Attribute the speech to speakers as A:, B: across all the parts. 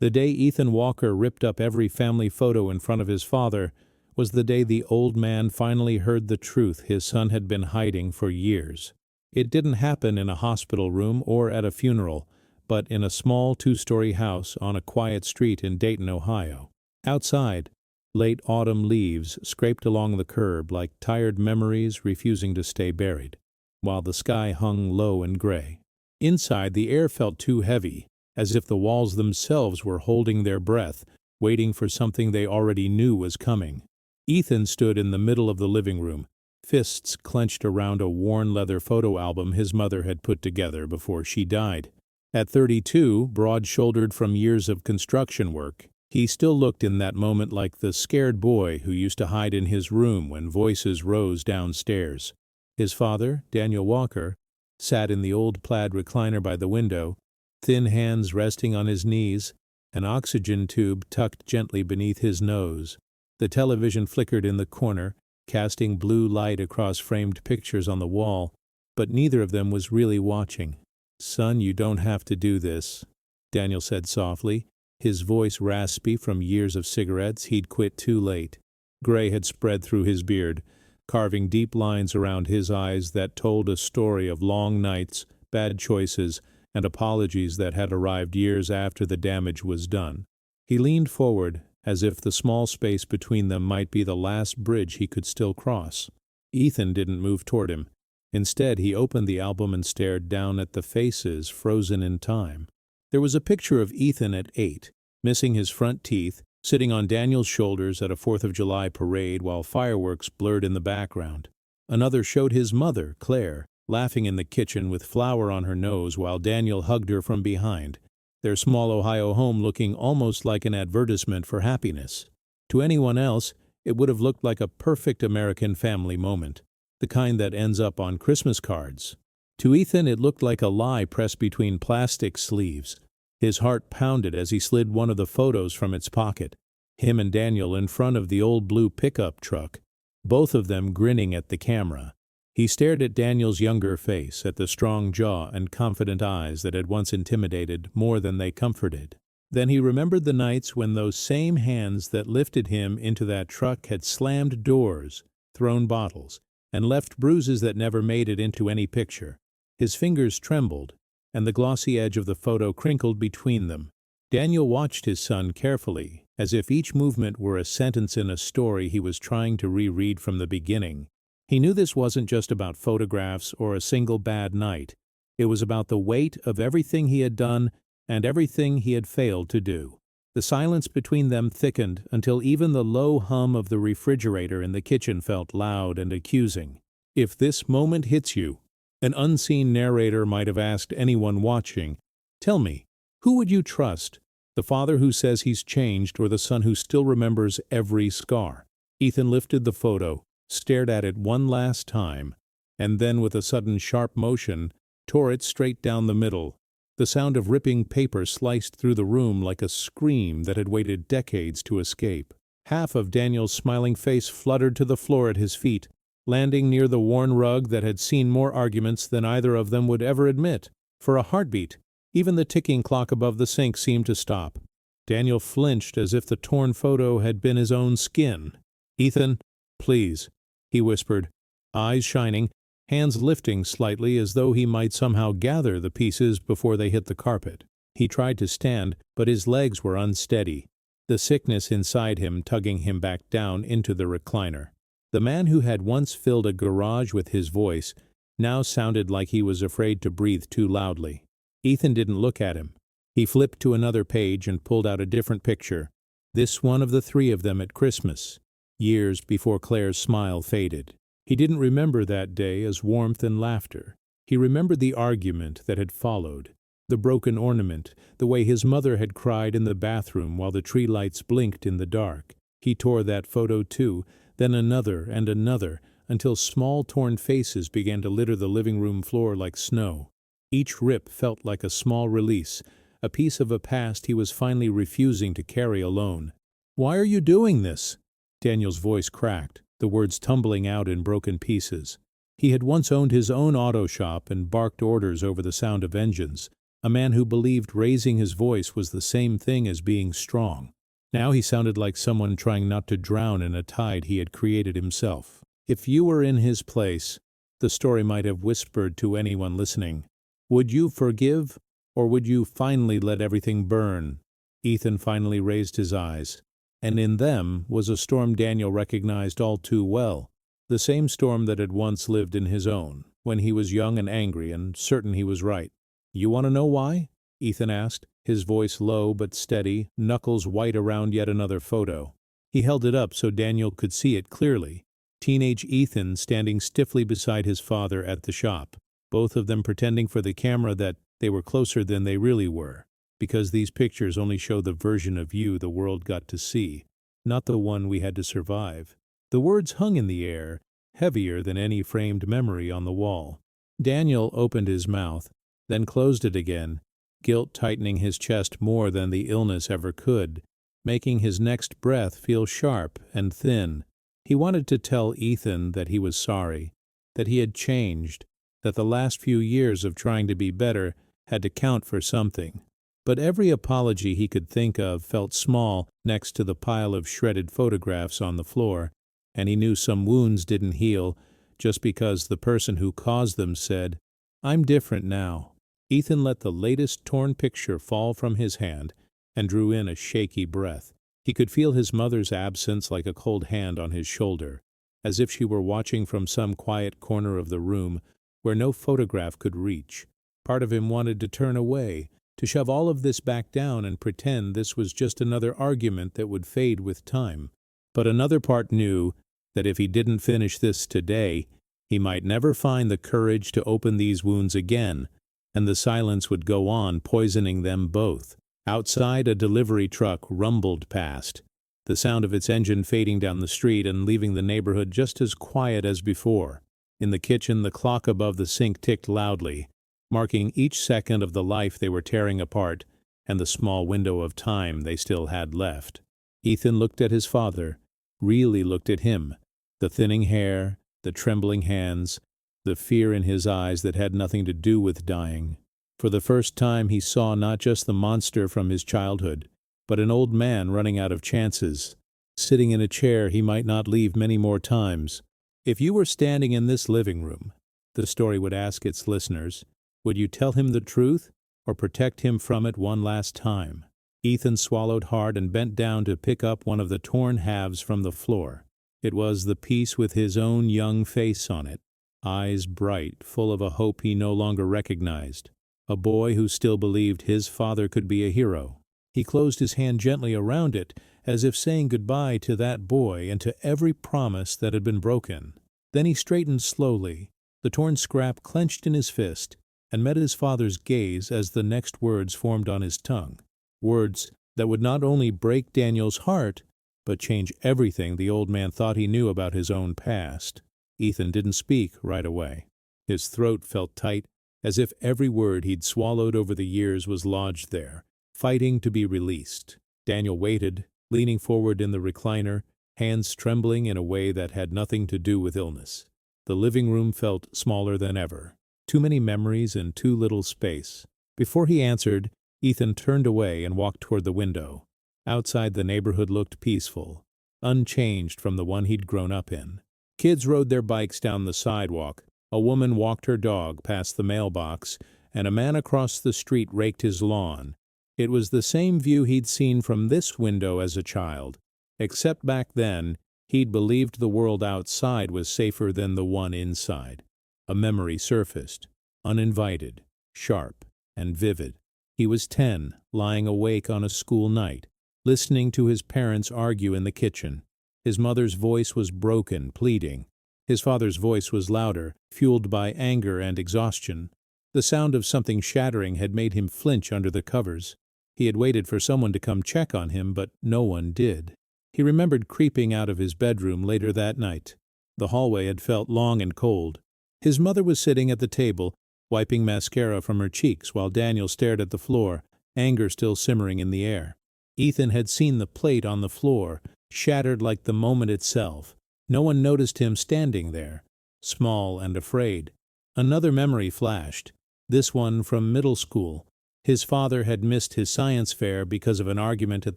A: The day Ethan Walker ripped up every family photo in front of his father was the day the old man finally heard the truth his son had been hiding for years. It didn't happen in a hospital room or at a funeral, but in a small two-story house on a quiet street in Dayton, Ohio. Outside, late autumn leaves scraped along the curb like tired memories refusing to stay buried, while the sky hung low and gray. Inside, the air felt too heavy, as if the walls themselves were holding their breath, waiting for something they already knew was coming. Ethan stood in the middle of the living room, fists clenched around a worn leather photo album his mother had put together before she died. At 32, broad-shouldered from years of construction work, he still looked in that moment like the scared boy who used to hide in his room when voices rose downstairs. His father, Daniel Walker, sat in the old plaid recliner by the window, thin hands resting on his knees, an oxygen tube tucked gently beneath his nose. The television flickered in the corner, casting blue light across framed pictures on the wall, but neither of them was really watching. "Son, you don't have to do this," Daniel said softly, his voice raspy from years of cigarettes he'd quit too late. Gray had spread through his beard, carving deep lines around his eyes that told a story of long nights, bad choices, and apologies that had arrived years after the damage was done. He leaned forward, as if the small space between them might be the last bridge he could still cross. Ethan didn't move toward him. Instead, he opened the album and stared down at the faces frozen in time. There was a picture of Ethan at 8, missing his front teeth, sitting on Daniel's shoulders at a 4th of July parade while fireworks blurred in the background. Another showed his mother, Claire, laughing in the kitchen with flour on her nose while Daniel hugged her from behind, their small Ohio home looking almost like an advertisement for happiness. To anyone else, it would have looked like a perfect American family moment, the kind that ends up on Christmas cards. To Ethan, it looked like a lie pressed between plastic sleeves. His heart pounded as he slid one of the photos from its pocket, him and Daniel in front of the old blue pickup truck, both of them grinning at the camera. He stared at Daniel's younger face, at the strong jaw and confident eyes that had once intimidated more than they comforted. Then he remembered the nights when those same hands that lifted him into that truck had slammed doors, thrown bottles, and left bruises that never made it into any picture. His fingers trembled, and the glossy edge of the photo crinkled between them. Daniel watched his son carefully, as if each movement were a sentence in a story he was trying to reread from the beginning. He knew this wasn't just about photographs or a single bad night. It was about the weight of everything he had done and everything he had failed to do. The silence between them thickened until even the low hum of the refrigerator in the kitchen felt loud and accusing. "If this moment hits you," an unseen narrator might have asked anyone watching, "tell me, who would you trust? The father who says he's changed or the son who still remembers every scar?" Ethan lifted the photo, stared at it one last time, and then with a sudden sharp motion, tore it straight down the middle. The sound of ripping paper sliced through the room like a scream that had waited decades to escape. Half of Daniel's smiling face fluttered to the floor at his feet, landing near the worn rug that had seen more arguments than either of them would ever admit. For a heartbeat, even the ticking clock above the sink seemed to stop. Daniel flinched as if the torn photo had been his own skin. "Ethan, please," he whispered, eyes shining, hands lifting slightly as though he might somehow gather the pieces before they hit the carpet. He tried to stand, but his legs were unsteady, the sickness inside him tugging him back down into the recliner. The man who had once filled a garage with his voice now sounded like he was afraid to breathe too loudly. Ethan didn't look at him. He flipped to another page and pulled out a different picture, this one of the three of them at Christmas, years before Claire's smile faded. He didn't remember that day as warmth and laughter. He remembered the argument that had followed, the broken ornament, the way his mother had cried in the bathroom while the tree lights blinked in the dark. He tore that photo too, then another and another, until small torn faces began to litter the living room floor like snow. Each rip felt like a small release, a piece of a past he was finally refusing to carry alone. "Why are you doing this?" Daniel's voice cracked, the words tumbling out in broken pieces. He had once owned his own auto shop and barked orders over the sound of engines, a man who believed raising his voice was the same thing as being strong. Now he sounded like someone trying not to drown in a tide he had created himself. If you were in his place, the story might have whispered to anyone listening, would you forgive, or would you finally let everything burn? Ethan finally raised his eyes, and in them was a storm Daniel recognized all too well, the same storm that had once lived in his own, when he was young and angry and certain he was right. You want to know why? Ethan asked, his voice low but steady, knuckles white around yet another photo. He held it up so Daniel could see it clearly. Teenage Ethan standing stiffly beside his father at the shop, both of them pretending for the camera that they were closer than they really were, because these pictures only show the version of you the world got to see, not the one we had to survive. The words hung in the air, heavier than any framed memory on the wall. Daniel opened his mouth, then closed it again, guilt tightening his chest more than the illness ever could, making his next breath feel sharp and thin. He wanted to tell Ethan that he was sorry, that he had changed, that the last few years of trying to be better had to count for something. But every apology he could think of felt small next to the pile of shredded photographs on the floor, and he knew some wounds didn't heal just because the person who caused them said, "I'm different now." Ethan let the latest torn picture fall from his hand and drew in a shaky breath. He could feel his mother's absence like a cold hand on his shoulder, as if she were watching from some quiet corner of the room where no photograph could reach. Part of him wanted to turn away, to shove all of this back down and pretend this was just another argument that would fade with time. But another part knew that if he didn't finish this today, he might never find the courage to open these wounds again, and the silence would go on, poisoning them both. Outside, a delivery truck rumbled past, the sound of its engine fading down the street and leaving the neighborhood just as quiet as before. In the kitchen, the clock above the sink ticked loudly, marking each second of the life they were tearing apart and the small window of time they still had left. Ethan looked at his father, really looked at him, the thinning hair, the trembling hands, the fear in his eyes that had nothing to do with dying. For the first time he saw not just the monster from his childhood, but an old man running out of chances, sitting in a chair he might not leave many more times. If you were standing in this living room, the story would ask its listeners, would you tell him the truth or protect him from it one last time? Ethan swallowed hard and bent down to pick up one of the torn halves from the floor. It was the piece with his own young face on it, eyes bright, full of a hope he no longer recognized, a boy who still believed his father could be a hero. He closed his hand gently around it, as if saying goodbye to that boy and to every promise that had been broken. Then he straightened slowly, the torn scrap clenched in his fist, and met his father's gaze as the next words formed on his tongue. Words that would not only break Daniel's heart, but change everything the old man thought he knew about his own past. Ethan didn't speak right away. His throat felt tight, as if every word he'd swallowed over the years was lodged there, fighting to be released. Daniel waited, leaning forward in the recliner, hands trembling in a way that had nothing to do with illness. The living room felt smaller than ever. Too many memories in too little space. Before he answered, Ethan turned away and walked toward the window. Outside, the neighborhood looked peaceful, unchanged from the one he'd grown up in. Kids rode their bikes down the sidewalk, a woman walked her dog past the mailbox, and a man across the street raked his lawn. It was the same view he'd seen from this window as a child, except back then he'd believed the world outside was safer than the one inside. A memory surfaced, uninvited, sharp, and vivid. He was 10, lying awake on a school night, listening to his parents argue in the kitchen. His mother's voice was broken, pleading. His father's voice was louder, fueled by anger and exhaustion. The sound of something shattering had made him flinch under the covers. He had waited for someone to come check on him, but no one did. He remembered creeping out of his bedroom later that night. The hallway had felt long and cold. His mother was sitting at the table, wiping mascara from her cheeks while Daniel stared at the floor, anger still simmering in the air. Ethan had seen the plate on the floor, shattered like the moment itself. No one noticed him standing there, small and afraid. Another memory flashed, this one from middle school, His father had missed his science fair because of an argument at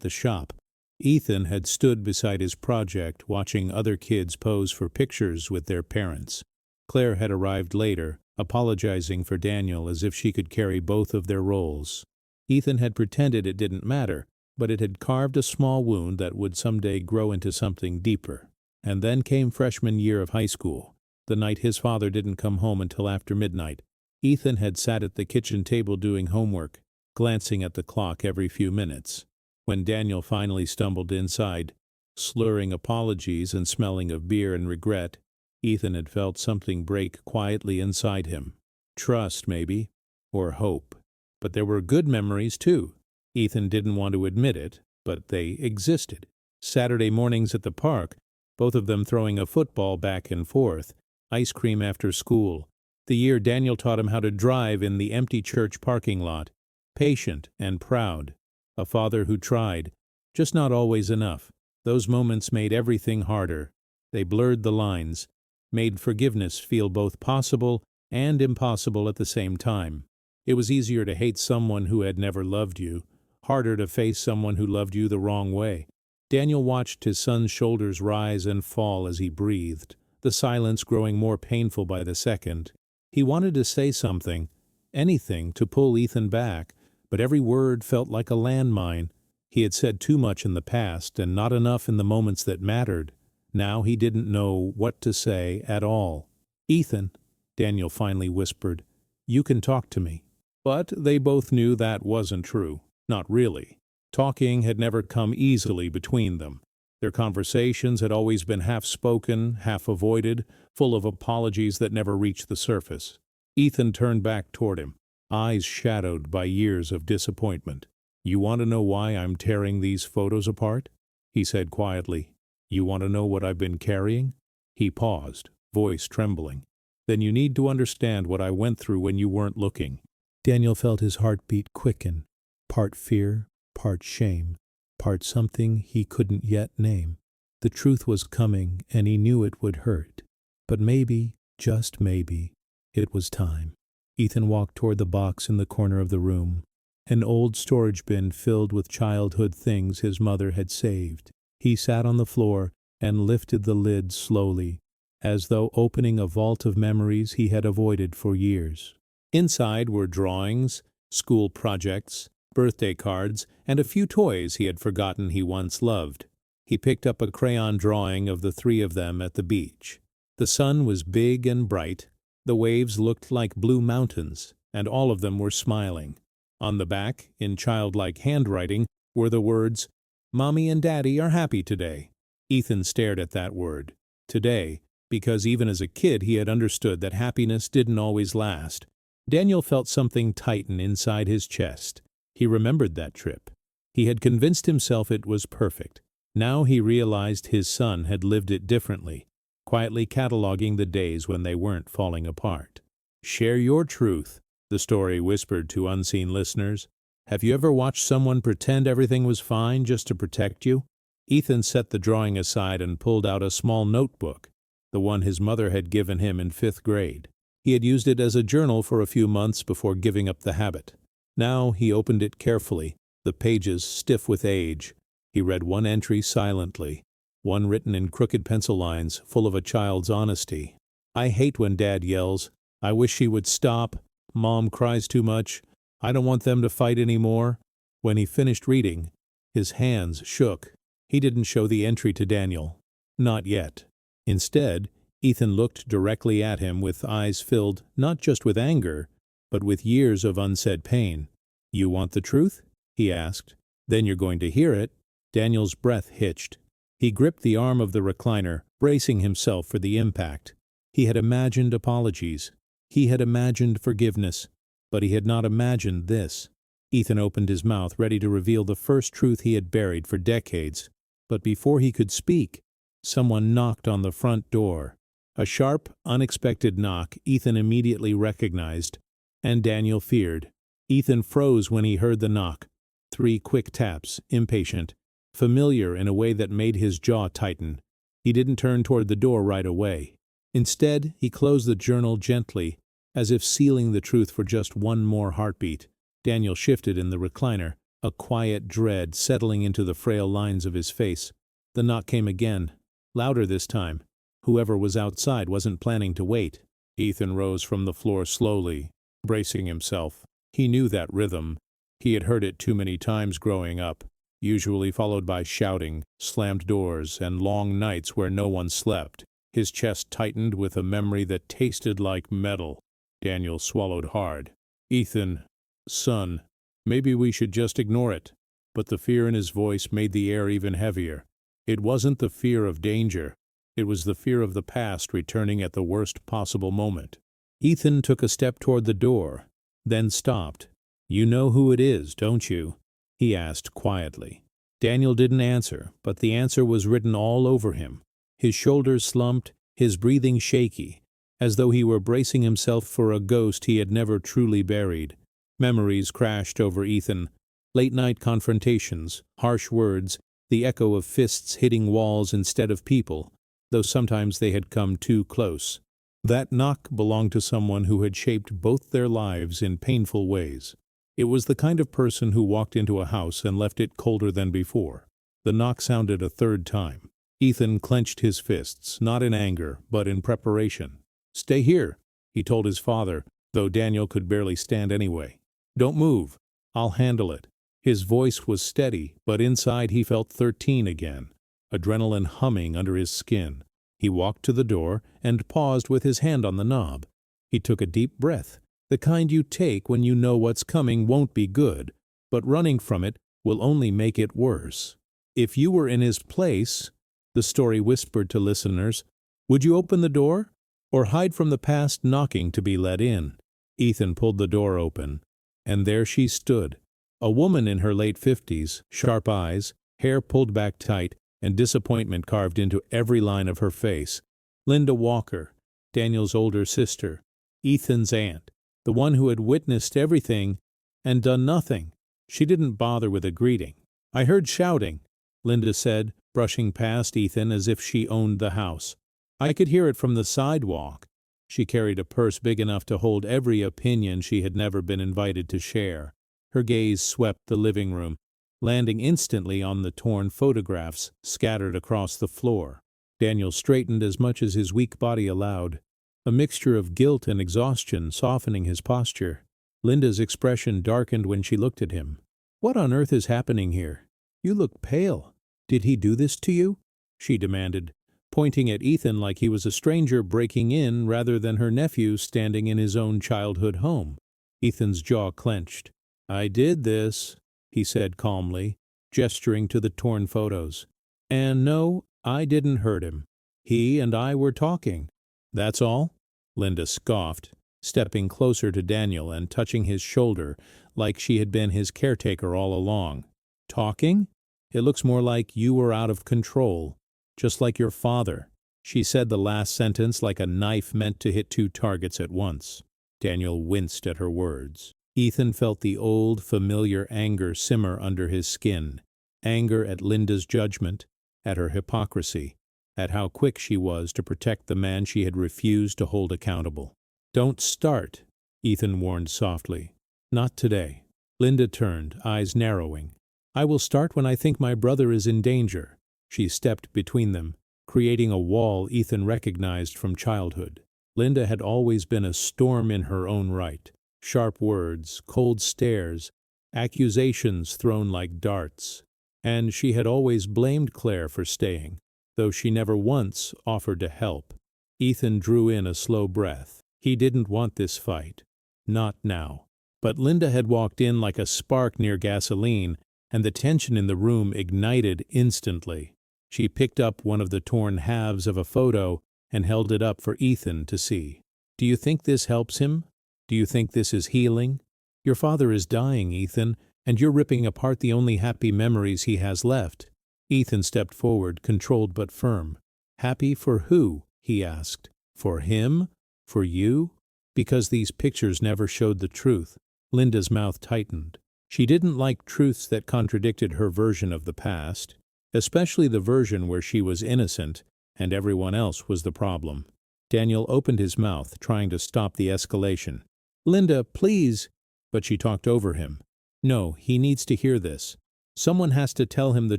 A: the shop. Ethan had stood beside his project watching other kids pose for pictures with their parents. Claire had arrived later, apologizing for Daniel as if she could carry both of their roles. Ethan had pretended it didn't matter, but it had carved a small wound that would someday grow into something deeper. And then came freshman year of high school. The night his father didn't come home until after midnight. Ethan had sat at the kitchen table doing homework, glancing at the clock every few minutes. When Daniel finally stumbled inside, slurring apologies and smelling of beer and regret, Ethan had felt something break quietly inside him. Trust, maybe, or hope. But there were good memories, too. Ethan didn't want to admit it, but they existed. Saturday mornings at the park, both of them throwing a football back and forth, ice cream after school. The year Daniel taught him how to drive in the empty church parking lot. Patient and proud. A father who tried, just not always enough. Those moments made everything harder. They blurred the lines, made forgiveness feel both possible and impossible at the same time. It was easier to hate someone who had never loved you, harder to face someone who loved you the wrong way. Daniel watched his son's shoulders rise and fall as he breathed, the silence growing more painful by the second. He wanted to say something, anything to pull Ethan back, but every word felt like a landmine. He had said too much in the past and not enough in the moments that mattered. Now he didn't know what to say at all. "Ethan," Daniel finally whispered, "you can talk to me." But they both knew that wasn't true. Not really. Talking had never come easily between them. Their conversations had always been half-spoken, half-avoided, full of apologies that never reached the surface. Ethan turned back toward him, eyes shadowed by years of disappointment. "You want to know why I'm tearing these photos apart?" he said quietly. "You want to know what I've been carrying?" He paused, voice trembling. "Then you need to understand what I went through when you weren't looking." Daniel felt his heartbeat quicken, part fear, part shame, part something he couldn't yet name. The truth was coming, and he knew it would hurt. But maybe, just maybe, it was time. Ethan walked toward the box in the corner of the room, an old storage bin filled with childhood things his mother had saved. He sat on the floor and lifted the lid slowly, as though opening a vault of memories he had avoided for years. Inside were drawings, school projects, birthday cards, and a few toys he had forgotten he once loved. He picked up a crayon drawing of the three of them at the beach. The sun was big and bright. The waves looked like blue mountains, and all of them were smiling. On the back, in childlike handwriting, were the words, "Mommy and Daddy are happy today." Ethan stared at that word, today, because even as a kid he had understood that happiness didn't always last. Daniel felt something tighten inside his chest. He remembered that trip. He had convinced himself it was perfect. Now he realized his son had lived it differently, quietly cataloging the days when they weren't falling apart. "Share your truth," the story whispered to unseen listeners. "Have you ever watched someone pretend everything was fine just to protect you?" Ethan set the drawing aside and pulled out a small notebook, the one his mother had given him in 5th grade. He had used it as a journal for a few months before giving up the habit. Now he opened it carefully, the pages stiff with age. He read one entry silently, one written in crooked pencil lines, full of a child's honesty. "I hate when Dad yells. I wish he would stop. Mom cries too much. I don't want them to fight anymore." When he finished reading, his hands shook. He didn't show the entry to Daniel. Not yet. Instead, Ethan looked directly at him with eyes filled not just with anger, but with years of unsaid pain. "You want the truth?" he asked. "Then you're going to hear it." Daniel's breath hitched. He gripped the arm of the recliner, bracing himself for the impact. He had imagined apologies. He had imagined forgiveness. But he had not imagined this. Ethan opened his mouth, ready to reveal the first truth he had buried for decades. But before he could speak, someone knocked on the front door. A sharp, unexpected knock Ethan immediately recognized, and Daniel feared. Ethan froze when he heard the knock. 3 quick taps, impatient, familiar in a way that made his jaw tighten. He didn't turn toward the door right away. Instead, he closed the journal gently, as if sealing the truth for just one more heartbeat. Daniel shifted in the recliner, a quiet dread settling into the frail lines of his face. The knock came again, louder this time. Whoever was outside wasn't planning to wait. Ethan rose from the floor slowly, bracing himself. He knew that rhythm. He had heard it too many times growing up, usually followed by shouting, slammed doors, and long nights where no one slept. His chest tightened with a memory that tasted like metal. Daniel swallowed hard. Ethan, son, maybe we should just ignore it. But the fear in his voice made the air even heavier. It wasn't the fear of danger. It was the fear of the past returning at the worst possible moment. Ethan took a step toward the door, then stopped. "You know who it is, don't you?" he asked quietly. Daniel didn't answer, but the answer was written all over him. His shoulders slumped, his breathing shaky, as though he were bracing himself for a ghost he had never truly buried. Memories crashed over Ethan. Late-night confrontations, harsh words, the echo of fists hitting walls instead of people, though sometimes they had come too close. That knock belonged to someone who had shaped both their lives in painful ways. It was the kind of person who walked into a house and left it colder than before. The knock sounded a third time. Ethan clenched his fists, not in anger, but in preparation. "Stay here," he told his father, though Daniel could barely stand anyway. "Don't move. I'll handle it." His voice was steady, but inside he felt 13 again, adrenaline humming under his skin. He walked to the door and paused with his hand on the knob. He took a deep breath, the kind you take when you know what's coming won't be good, but running from it will only make it worse. "If you were in his place," the story whispered to listeners, "would you open the door, or hide from the past knocking to be let in?" Ethan pulled the door open, and there she stood, a woman in her late 50s, sharp eyes, hair pulled back tight, and disappointment carved into every line of her face. Linda Walker, Daniel's older sister, Ethan's aunt, the one who had witnessed everything and done nothing. She didn't bother with a greeting. "I heard shouting," Linda said, brushing past Ethan as if she owned the house. "I could hear it from the sidewalk." She carried a purse big enough to hold every opinion she had never been invited to share. Her gaze swept the living room, landing instantly on the torn photographs scattered across the floor. Daniel straightened as much as his weak body allowed, a mixture of guilt and exhaustion softening his posture. Linda's expression darkened when she looked at him. "What on earth is happening here? You look pale. Did he do this to you?" she demanded, pointing at Ethan like he was a stranger breaking in rather than her nephew standing in his own childhood home. Ethan's jaw clenched. "I did this," he said calmly, gesturing to the torn photos. "And no, I didn't hurt him. He and I were talking." "That's all?" Linda scoffed, stepping closer to Daniel and touching his shoulder like she had been his caretaker all along. "Talking? It looks more like you were out of control, just like your father." She said the last sentence like a knife meant to hit two targets at once. Daniel winced at her words. Ethan felt the old, familiar anger simmer under his skin. Anger at Linda's judgment, at her hypocrisy, at how quick she was to protect the man she had refused to hold accountable. "Don't start," Ethan warned softly. "Not today." Linda turned, eyes narrowing. "I will start when I think my brother is in danger." She stepped between them, creating a wall Ethan recognized from childhood. Linda had always been a storm in her own right. Sharp words, cold stares, accusations thrown like darts. And she had always blamed Claire for staying, though she never once offered to help. Ethan drew in a slow breath. He didn't want this fight. Not now. But Linda had walked in like a spark near gasoline, and the tension in the room ignited instantly. She picked up one of the torn halves of a photo and held it up for Ethan to see. "Do you think this helps him? Do you think this is healing? Your father is dying, Ethan, and you're ripping apart the only happy memories he has left." Ethan stepped forward, controlled but firm. "Happy for who?" he asked. "For him? For you?" Because these pictures never showed the truth. Linda's mouth tightened. She didn't like truths that contradicted her version of the past, especially the version where she was innocent and everyone else was the problem. Daniel opened his mouth, trying to stop the escalation. "Linda, please." but she talked over him. No, he needs to hear this. Someone has to tell him the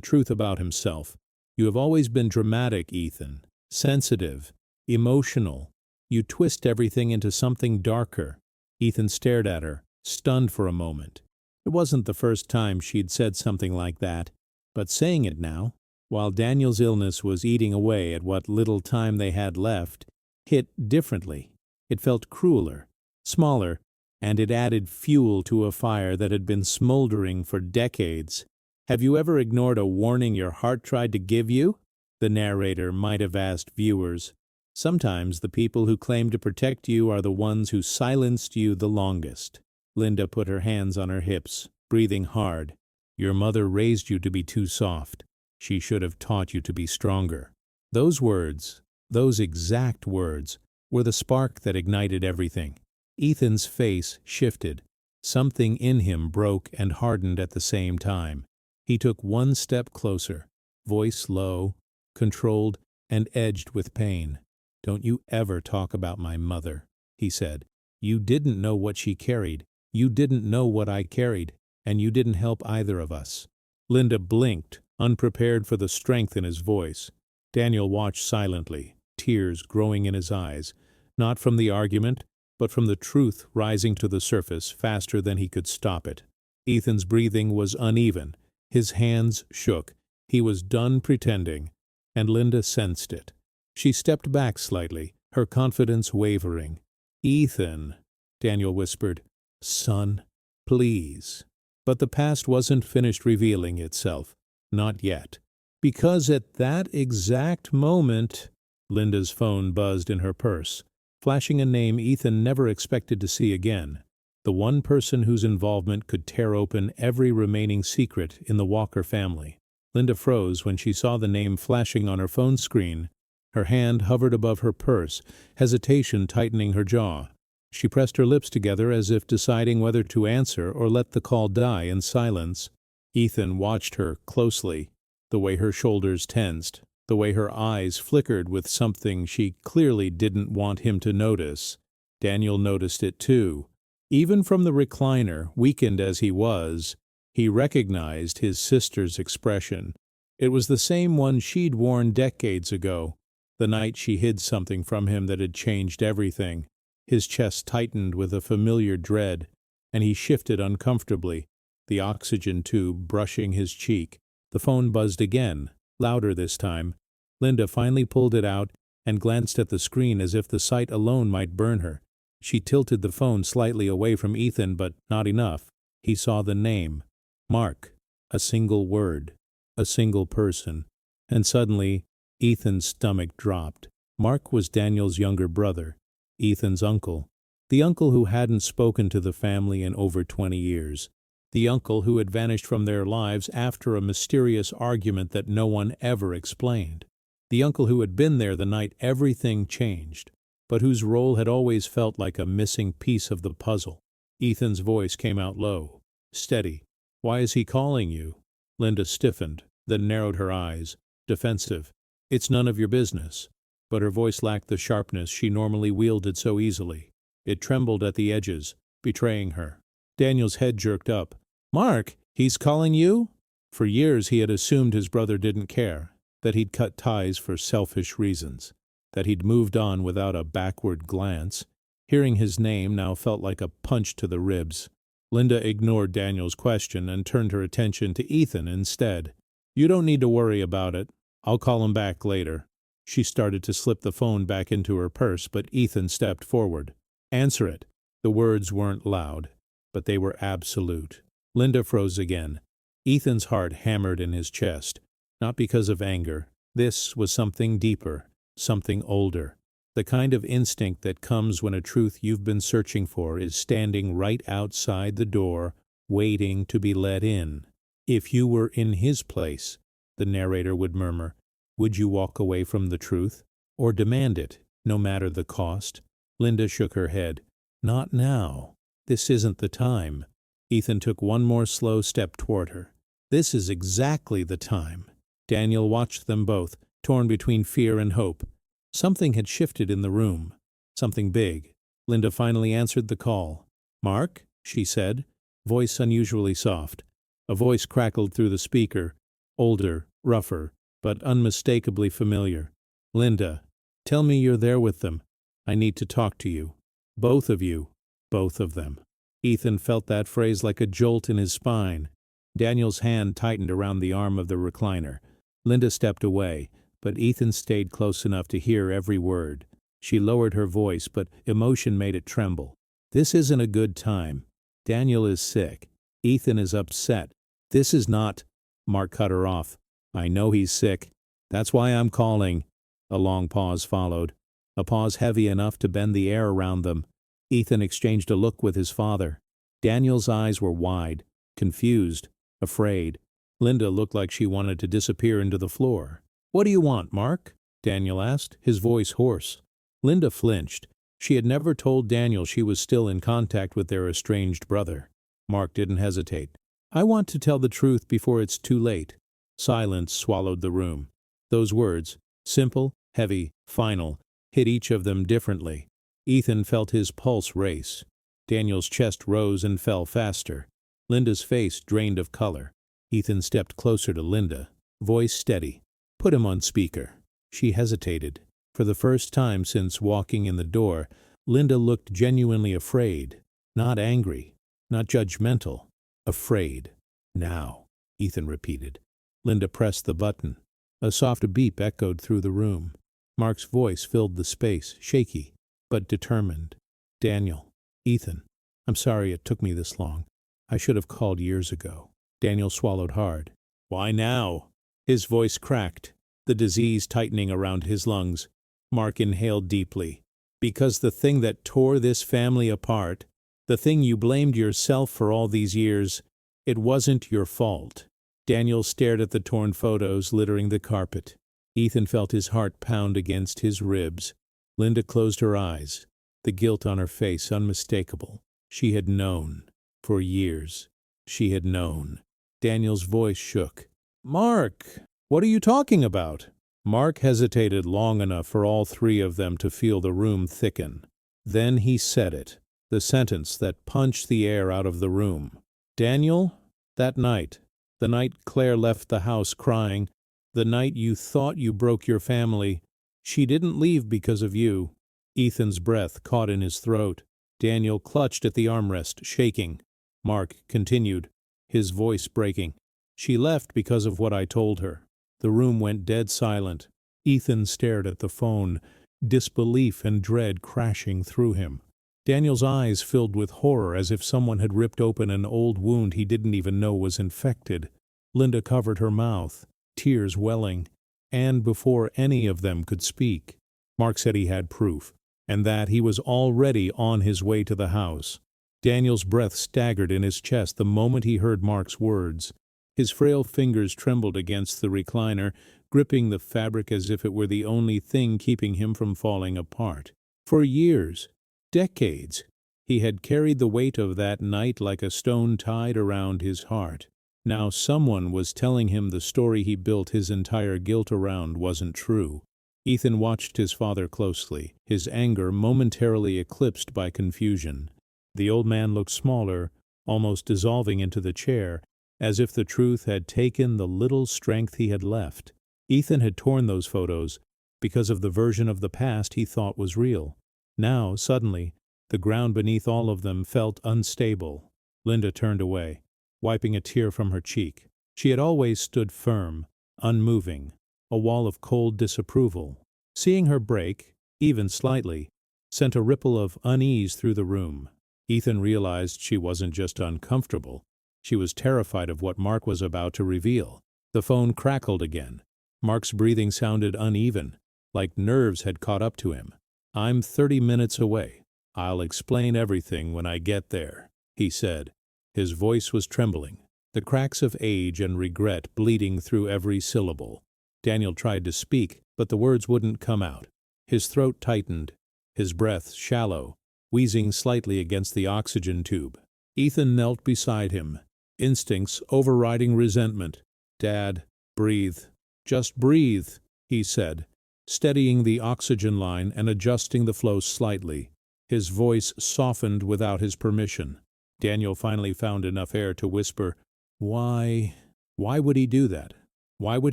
A: truth about himself. You have always been dramatic, Ethan. Sensitive. Emotional. You twist everything into something darker. Ethan stared at her, stunned for a moment. It wasn't the first time she'd said something like that, but saying it now, while Daniel's illness was eating away at what little time they had left, hit differently. It felt crueler, smaller, and it added fuel to a fire that had been smoldering for decades. Have you ever ignored a warning your heart tried to give you? The narrator might have asked viewers. Sometimes the people who claim to protect you are the ones who silenced you the longest. Linda put her hands on her hips, breathing hard. Your mother raised you to be too soft. She should have taught you to be stronger. Those words, those exact words, were the spark that ignited everything. Ethan's face shifted. Something in him broke and hardened at the same time. He took one step closer, voice low, controlled, and edged with pain. Don't you ever talk about my mother, he said. You didn't know what she carried. You didn't know what I carried, and you didn't help either of us. Linda blinked, unprepared for the strength in his voice. Daniel watched silently, tears growing in his eyes, not from the argument, but from the truth rising to the surface faster than he could stop it. Ethan's breathing was uneven. His hands shook. He was done pretending, and Linda sensed it. She stepped back slightly, her confidence wavering. Ethan, Daniel whispered. Son, please. But the past wasn't finished revealing itself. Not yet. Because at that exact moment, Linda's phone buzzed in her purse, flashing a name Ethan never expected to see again. The one person whose involvement could tear open every remaining secret in the Walker family. Linda froze when she saw the name flashing on her phone screen. Her hand hovered above her purse, hesitation tightening her jaw. She pressed her lips together as if deciding whether to answer or let the call die in silence. Ethan watched her closely, the way her shoulders tensed, the way her eyes flickered with something she clearly didn't want him to notice. Daniel noticed it too. Even from the recliner, weakened as he was, he recognized his sister's expression. It was the same one she'd worn decades ago, the night she hid something from him that had changed everything. His chest tightened with a familiar dread, and he shifted uncomfortably, the oxygen tube brushing his cheek. The phone buzzed again, louder this time. Linda finally pulled it out and glanced at the screen as if the sight alone might burn her. She tilted the phone slightly away from Ethan, but not enough. He saw the name. Mark. A single word. A single person. And suddenly, Ethan's stomach dropped. Mark was Daniel's younger brother, Ethan's uncle. The uncle who hadn't spoken to the family in over 20 years. The uncle who had vanished from their lives after a mysterious argument that no one ever explained. The uncle who had been there the night everything changed, but whose role had always felt like a missing piece of the puzzle. Ethan's voice came out low, steady. Why is he calling you? Linda stiffened, then narrowed her eyes, defensive. It's none of your business. But her voice lacked the sharpness she normally wielded so easily. It trembled at the edges, betraying her. Daniel's head jerked up. Mark, he's calling you? For years he had assumed his brother didn't care, that he'd cut ties for selfish reasons, that he'd moved on without a backward glance. Hearing his name now felt like a punch to the ribs. Linda ignored Daniel's question and turned her attention to Ethan instead. You don't need to worry about it. I'll call him back later. She started to slip the phone back into her purse, but Ethan stepped forward. Answer it. The words weren't loud, but they were absolute. Linda froze again. Ethan's heart hammered in his chest, not because of anger. This was something deeper, something older. The kind of instinct that comes when a truth you've been searching for is standing right outside the door, waiting to be let in. If you were in his place, the narrator would murmur, would you walk away from the truth, or demand it, no matter the cost? Linda shook her head. Not now. This isn't the time. Ethan took one more slow step toward her. This is exactly the time. Daniel watched them both, torn between fear and hope. Something had shifted in the room. Something big. Linda finally answered the call. Mark? she said, voice unusually soft. A voice crackled through the speaker, older, rougher, but unmistakably familiar. Linda, tell me you're there with them. I need to talk to you. Both of you. Both of them. Ethan felt that phrase like a jolt in his spine. Daniel's hand tightened around the arm of the recliner. Linda stepped away, but Ethan stayed close enough to hear every word. She lowered her voice, but emotion made it tremble. This isn't a good time. Daniel is sick. Ethan is upset. This is not… Mark cut her off. I know he's sick. That's why I'm calling. A long pause followed. A pause heavy enough to bend the air around them. Ethan exchanged a look with his father. Daniel's eyes were wide, confused, afraid. Linda looked like she wanted to disappear into the floor. What do you want, Mark? Daniel asked, his voice hoarse. Linda flinched. She had never told Daniel she was still in contact with their estranged brother. Mark didn't hesitate. I want to tell the truth before it's too late. Silence swallowed the room. Those words, simple, heavy, final, hit each of them differently. Ethan felt his pulse race. Daniel's chest rose and fell faster. Linda's face drained of color. Ethan stepped closer to Linda, voice steady. Put him on speaker. She hesitated. For the first time since walking in the door, Linda looked genuinely afraid. Not angry, not judgmental. Afraid. Now, Ethan repeated. Linda pressed the button. A soft beep echoed through the room. Mark's voice filled the space, shaky, but determined. Daniel. Ethan. I'm sorry it took me this long. I should have called years ago. Daniel swallowed hard. Why now? His voice cracked, the disease tightening around his lungs. Mark inhaled deeply. Because the thing that tore this family apart, the thing you blamed yourself for all these years, it wasn't your fault. Daniel stared at the torn photos littering the carpet. Ethan felt his heart pound against his ribs. Linda closed her eyes, the guilt on her face unmistakable. She had known. For years. She had known. Daniel's voice shook. Mark, what are you talking about? Mark hesitated long enough for all three of them to feel the room thicken. Then he said it, the sentence that punched the air out of the room. Daniel, that night, the night Claire left the house crying, the night you thought you broke your family, she didn't leave because of you. Ethan's breath caught in his throat. Daniel clutched at the armrest, shaking. Mark continued, his voice breaking. She left because of what I told her. The room went dead silent. Ethan stared at the phone, disbelief and dread crashing through him. Daniel's eyes filled with horror as if someone had ripped open an old wound he didn't even know was infected. Linda covered her mouth, tears welling, and before any of them could speak, Mark said he had proof, and that he was already on his way to the house. Daniel's breath staggered in his chest the moment he heard Mark's words. His frail fingers trembled against the recliner, gripping the fabric as if it were the only thing keeping him from falling apart. For years, decades, he had carried the weight of that night like a stone tied around his heart. Now someone was telling him the story he built his entire guilt around wasn't true. Ethan watched his father closely, his anger momentarily eclipsed by confusion. The old man looked smaller, almost dissolving into the chair, as if the truth had taken the little strength he had left. Ethan had torn those photos because of the version of the past he thought was real. Now, suddenly, the ground beneath all of them felt unstable. Linda turned away, wiping a tear from her cheek. She had always stood firm, unmoving, a wall of cold disapproval. Seeing her break, even slightly, sent a ripple of unease through the room. Ethan realized she wasn't just uncomfortable. She was terrified of what Mark was about to reveal. The phone crackled again. Mark's breathing sounded uneven, like nerves had caught up to him. I'm 30 minutes away. I'll explain everything when I get there, he said. His voice was trembling, the cracks of age and regret bleeding through every syllable. Daniel tried to speak, but the words wouldn't come out. His throat tightened, his breath shallow, wheezing slightly against the oxygen tube. Ethan knelt beside him, instincts overriding resentment. Dad, breathe. Just breathe, he said, steadying the oxygen line and adjusting the flow slightly. His voice softened without his permission. Daniel finally found enough air to whisper, "Why? Why would he do that? Why would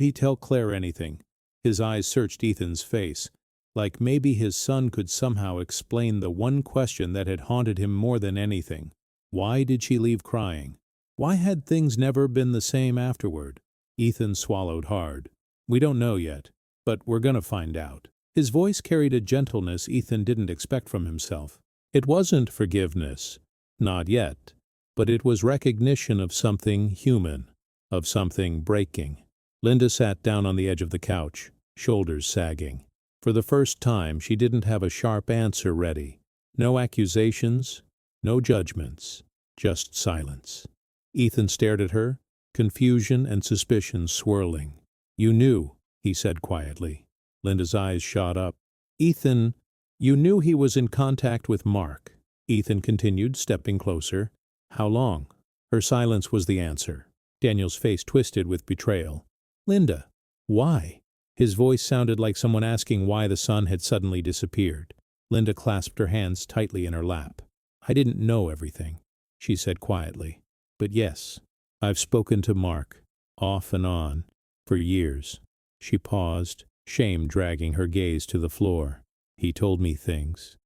A: he tell Claire anything?" His eyes searched Ethan's face, like maybe his son could somehow explain the one question that had haunted him more than anything. Why did she leave crying? Why had things never been the same afterward? Ethan swallowed hard. "We don't know yet, but we're gonna find out." His voice carried a gentleness Ethan didn't expect from himself. It wasn't forgiveness, not yet, but it was recognition of something human, of something breaking. Linda sat down on the edge of the couch, shoulders sagging. For the first time, she didn't have a sharp answer ready. No accusations, no judgments, just silence. Ethan stared at her, confusion and suspicion swirling. "You knew," he said quietly. Linda's eyes shot up. "Ethan, you knew he was in contact with Mark." Ethan continued, stepping closer. "How long?" Her silence was the answer. Daniel's face twisted with betrayal. "Linda, why?" His voice sounded like someone asking why the son had suddenly disappeared. Linda clasped her hands tightly in her lap. "I didn't know everything," she said quietly. "But yes, I've spoken to Mark, off and on, for years." She paused, shame dragging her gaze to the floor. "He told me things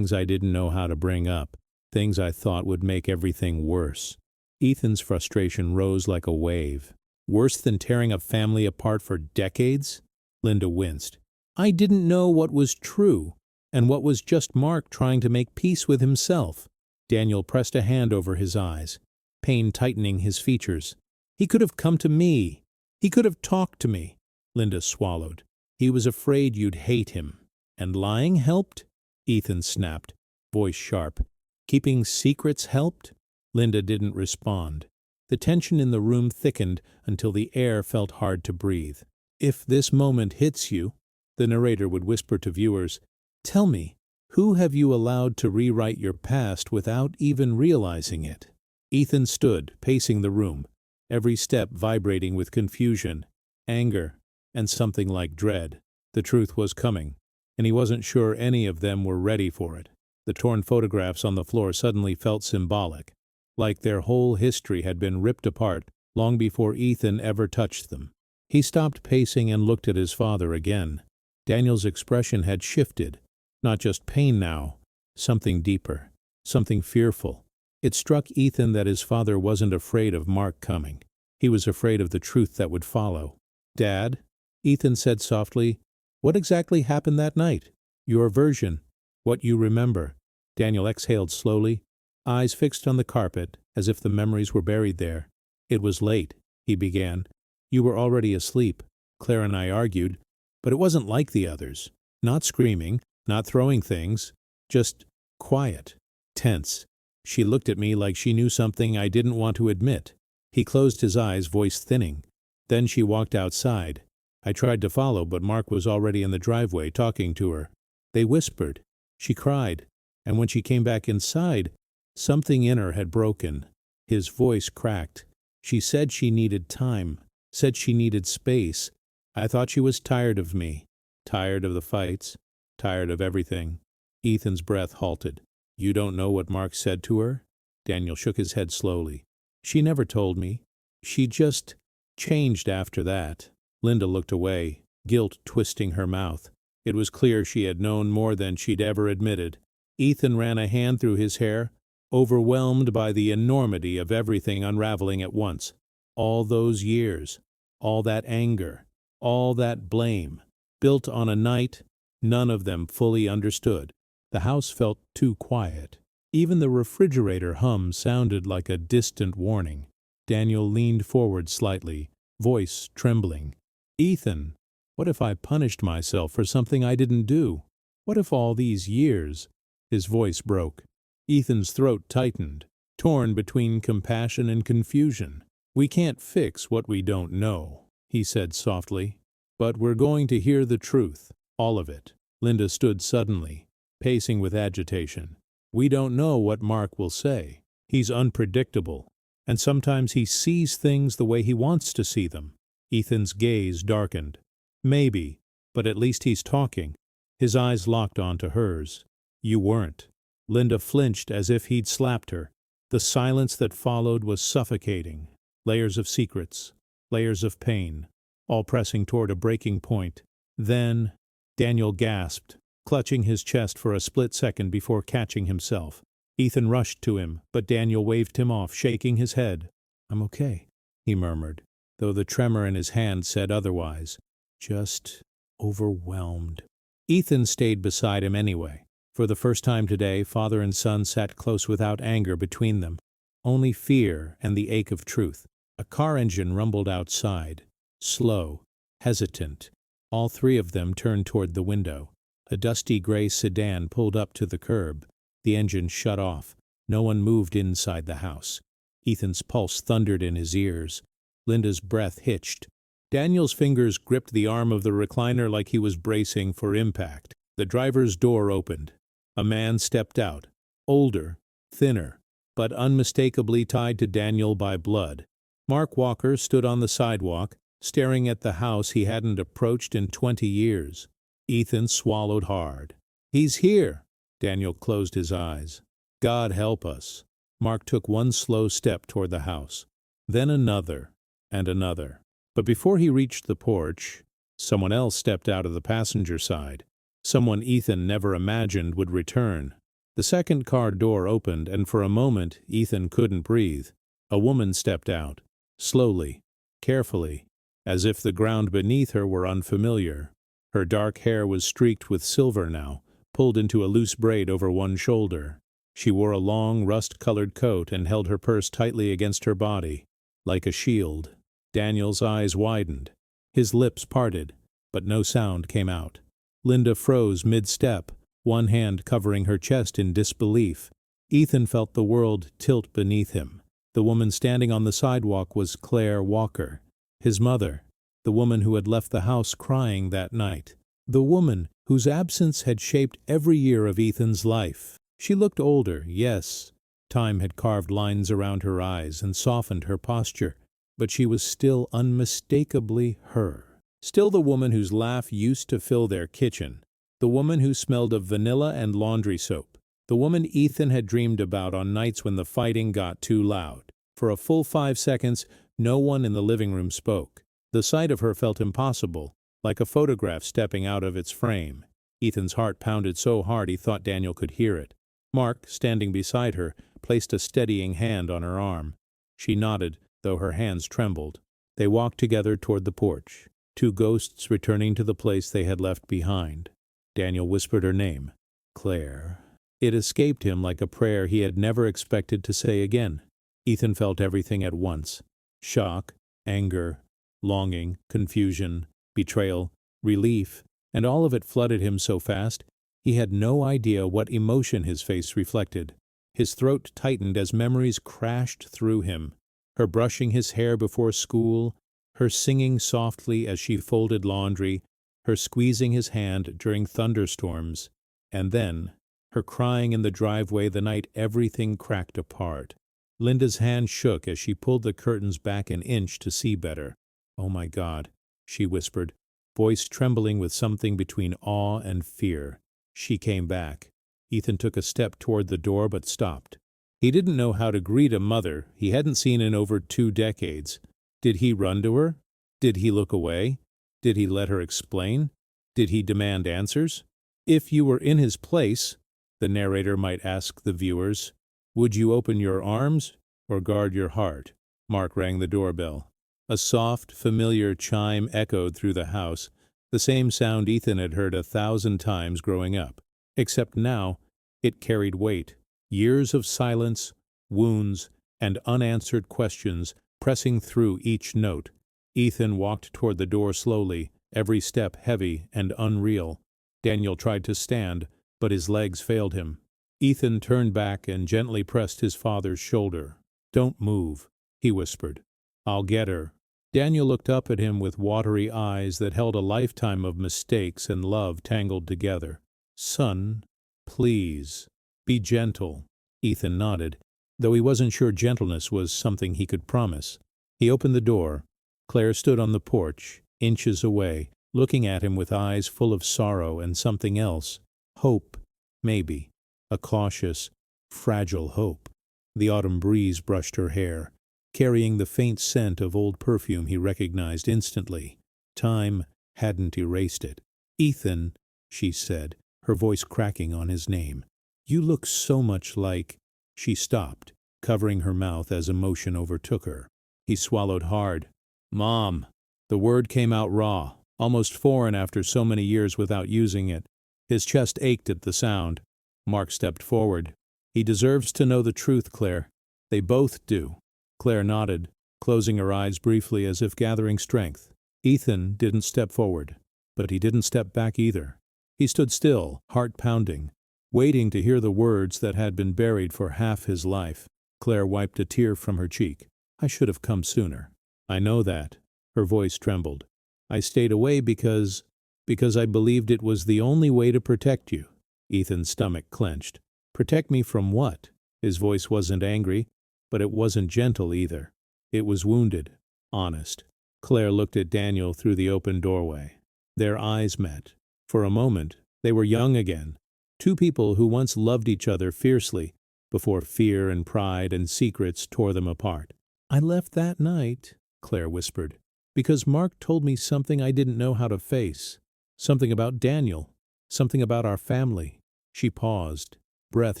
A: I didn't know how to bring up, things I thought would make everything worse." Ethan's frustration rose like a wave. "Worse than tearing a family apart for decades?" Linda winced. "I didn't know what was true, and what was just Mark trying to make peace with himself." Daniel pressed a hand over his eyes, pain tightening his features. "He could have come to me. He could have talked to me." Linda swallowed. "He was afraid you'd hate him. And lying helped?" Ethan snapped, voice sharp. "Keeping secrets helped?" Linda didn't respond. The tension in the room thickened until the air felt hard to breathe. "If this moment hits you," the narrator would whisper to viewers, "tell me, who have you allowed to rewrite your past without even realizing it?" Ethan stood, pacing the room, every step vibrating with confusion, anger, and something like dread. The truth was coming, and he wasn't sure any of them were ready for it. The torn photographs on the floor suddenly felt symbolic, like their whole history had been ripped apart long before Ethan ever touched them. He stopped pacing and looked at his father again. Daniel's expression had shifted, not just pain now, something deeper, something fearful. It struck Ethan that his father wasn't afraid of Mark coming. He was afraid of the truth that would follow. "Dad," Ethan said softly, "what exactly happened that night? Your version, what you remember." Daniel exhaled slowly, eyes fixed on the carpet, as if the memories were buried there. "It was late," he began. "You were already asleep. Claire and I argued, but it wasn't like the others. Not screaming, not throwing things, just quiet, tense. She looked at me like she knew something I didn't want to admit." He closed his eyes, voice thinning. "Then she walked outside. I tried to follow, but Mark was already in the driveway talking to her. They whispered. She cried, and when she came back inside, something in her had broken." His voice cracked. "She said she needed time, said she needed space. I thought she was tired of me, tired of the fights, tired of everything." Ethan's breath halted. "You don't know what Mark said to her?" Daniel shook his head slowly. "She never told me. She just changed after that." Linda looked away, guilt twisting her mouth. It was clear she had known more than she'd ever admitted. Ethan ran a hand through his hair, overwhelmed by the enormity of everything unraveling at once. All those years, all that anger, all that blame, built on a night none of them fully understood. The house felt too quiet. Even the refrigerator hum sounded like a distant warning. Daniel leaned forward slightly, voice trembling. "Ethan, what if I punished myself for something I didn't do? What if all these years—" His voice broke. Ethan's throat tightened, torn between compassion and confusion. "We can't fix what we don't know," he said softly. "But we're going to hear the truth, all of it." Linda stood suddenly, pacing with agitation. "We don't know what Mark will say. He's unpredictable, and sometimes he sees things the way he wants to see them." Ethan's gaze darkened. "Maybe, but at least he's talking." His eyes locked onto hers. "You weren't." Linda flinched as if he'd slapped her. The silence that followed was suffocating. Layers of secrets, layers of pain, all pressing toward a breaking point. Then Daniel gasped, clutching his chest for a split second before catching himself. Ethan rushed to him, but Daniel waved him off, shaking his head. "I'm okay," he murmured, though the tremor in his hand said otherwise. "Just overwhelmed." Ethan stayed beside him anyway. For the first time today, father and son sat close without anger between them. Only fear and the ache of truth. A car engine rumbled outside. Slow, hesitant. All three of them turned toward the window. A dusty gray sedan pulled up to the curb. The engine shut off. No one moved inside the house. Ethan's pulse thundered in his ears. Linda's breath hitched. Daniel's fingers gripped the arm of the recliner like he was bracing for impact. The driver's door opened. A man stepped out. Older, thinner, but unmistakably tied to Daniel by blood. Mark Walker stood on the sidewalk, staring at the house he hadn't approached in 20 years. Ethan swallowed hard. "He's here!" Daniel closed his eyes. "God help us." Mark took one slow step toward the house, then another and another. But before he reached the porch, someone else stepped out of the passenger side. Someone Ethan never imagined would return. The second car door opened, and for a moment Ethan couldn't breathe. A woman stepped out, slowly, carefully, as if the ground beneath her were unfamiliar. Her dark hair was streaked with silver now, pulled into a loose braid over one shoulder. She wore a long, rust-colored coat and held her purse tightly against her body, like a shield. Daniel's eyes widened. His lips parted, but no sound came out. Linda froze mid-step, one hand covering her chest in disbelief. Ethan felt the world tilt beneath him. The woman standing on the sidewalk was Claire Walker, his mother, the woman who had left the house crying that night. The woman whose absence had shaped every year of Ethan's life. She looked older, yes. Time had carved lines around her eyes and softened her posture, but she was still unmistakably her. Still the woman whose laugh used to fill their kitchen. The woman who smelled of vanilla and laundry soap. The woman Ethan had dreamed about on nights when the fighting got too loud. For a full 5 seconds, no one in the living room spoke. The sight of her felt impossible, like a photograph stepping out of its frame. Ethan's heart pounded so hard he thought Daniel could hear it. Mark, standing beside her, placed a steadying hand on her arm. She nodded, though her hands trembled. They walked together toward the porch, two ghosts returning to the place they had left behind. Daniel whispered her name, Claire. It escaped him like a prayer he had never expected to say again. Ethan felt everything at once. Shock, anger, longing, confusion, betrayal, relief, and all of it flooded him so fast, he had no idea what emotion his face reflected. His throat tightened as memories crashed through him. Her brushing his hair before school, her singing softly as she folded laundry, her squeezing his hand during thunderstorms, and then her crying in the driveway the night everything cracked apart. Linda's hand shook as she pulled the curtains back an inch to see better. "Oh my God," she whispered, voice trembling with something between awe and fear. She came back. Ethan took a step toward the door but stopped. He didn't know how to greet a mother he hadn't seen in over 2 decades. Did he run to her? Did he look away? Did he let her explain? Did he demand answers? If you were in his place, the narrator might ask the viewers, would you open your arms or guard your heart? Mark rang the doorbell. A soft, familiar chime echoed through the house, the same sound Ethan had heard 1,000 times growing up. Except now, it carried weight. Years of silence, wounds, and unanswered questions pressing through each note. Ethan walked toward the door slowly, every step heavy and unreal. Daniel tried to stand, but his legs failed him. Ethan turned back and gently pressed his father's shoulder. "Don't move," he whispered. "I'll get her." Daniel looked up at him with watery eyes that held a lifetime of mistakes and love tangled together. "Son, please, be gentle." Ethan nodded, though he wasn't sure gentleness was something he could promise. He opened the door. Claire stood on the porch, inches away, looking at him with eyes full of sorrow and something else. Hope, maybe. A cautious, fragile hope. The autumn breeze brushed her hair, carrying the faint scent of old perfume he recognized instantly. Time hadn't erased it. "Ethan," she said, her voice cracking on his name. "You look so much like—" She stopped, covering her mouth as emotion overtook her. He swallowed hard. "Mom." The word came out raw, almost foreign after so many years without using it. His chest ached at the sound. Mark stepped forward. "He deserves to know the truth, Claire." "They both do." Claire nodded, closing her eyes briefly as if gathering strength. Ethan didn't step forward, but he didn't step back either. He stood still, heart pounding, waiting to hear the words that had been buried for half his life. Claire wiped a tear from her cheek. "I should have come sooner." "I know that." Her voice trembled. "I stayed away because I believed it was the only way to protect you." Ethan's stomach clenched. "Protect me from what?" His voice wasn't angry, but it wasn't gentle either. It was wounded, honest. Claire looked at Daniel through the open doorway. Their eyes met. For a moment, they were young again. Two people who once loved each other fiercely, before fear and pride and secrets tore them apart. "I left that night," Claire whispered, "because Mark told me something I didn't know how to face. Something about Daniel. Something about our family." She paused, breath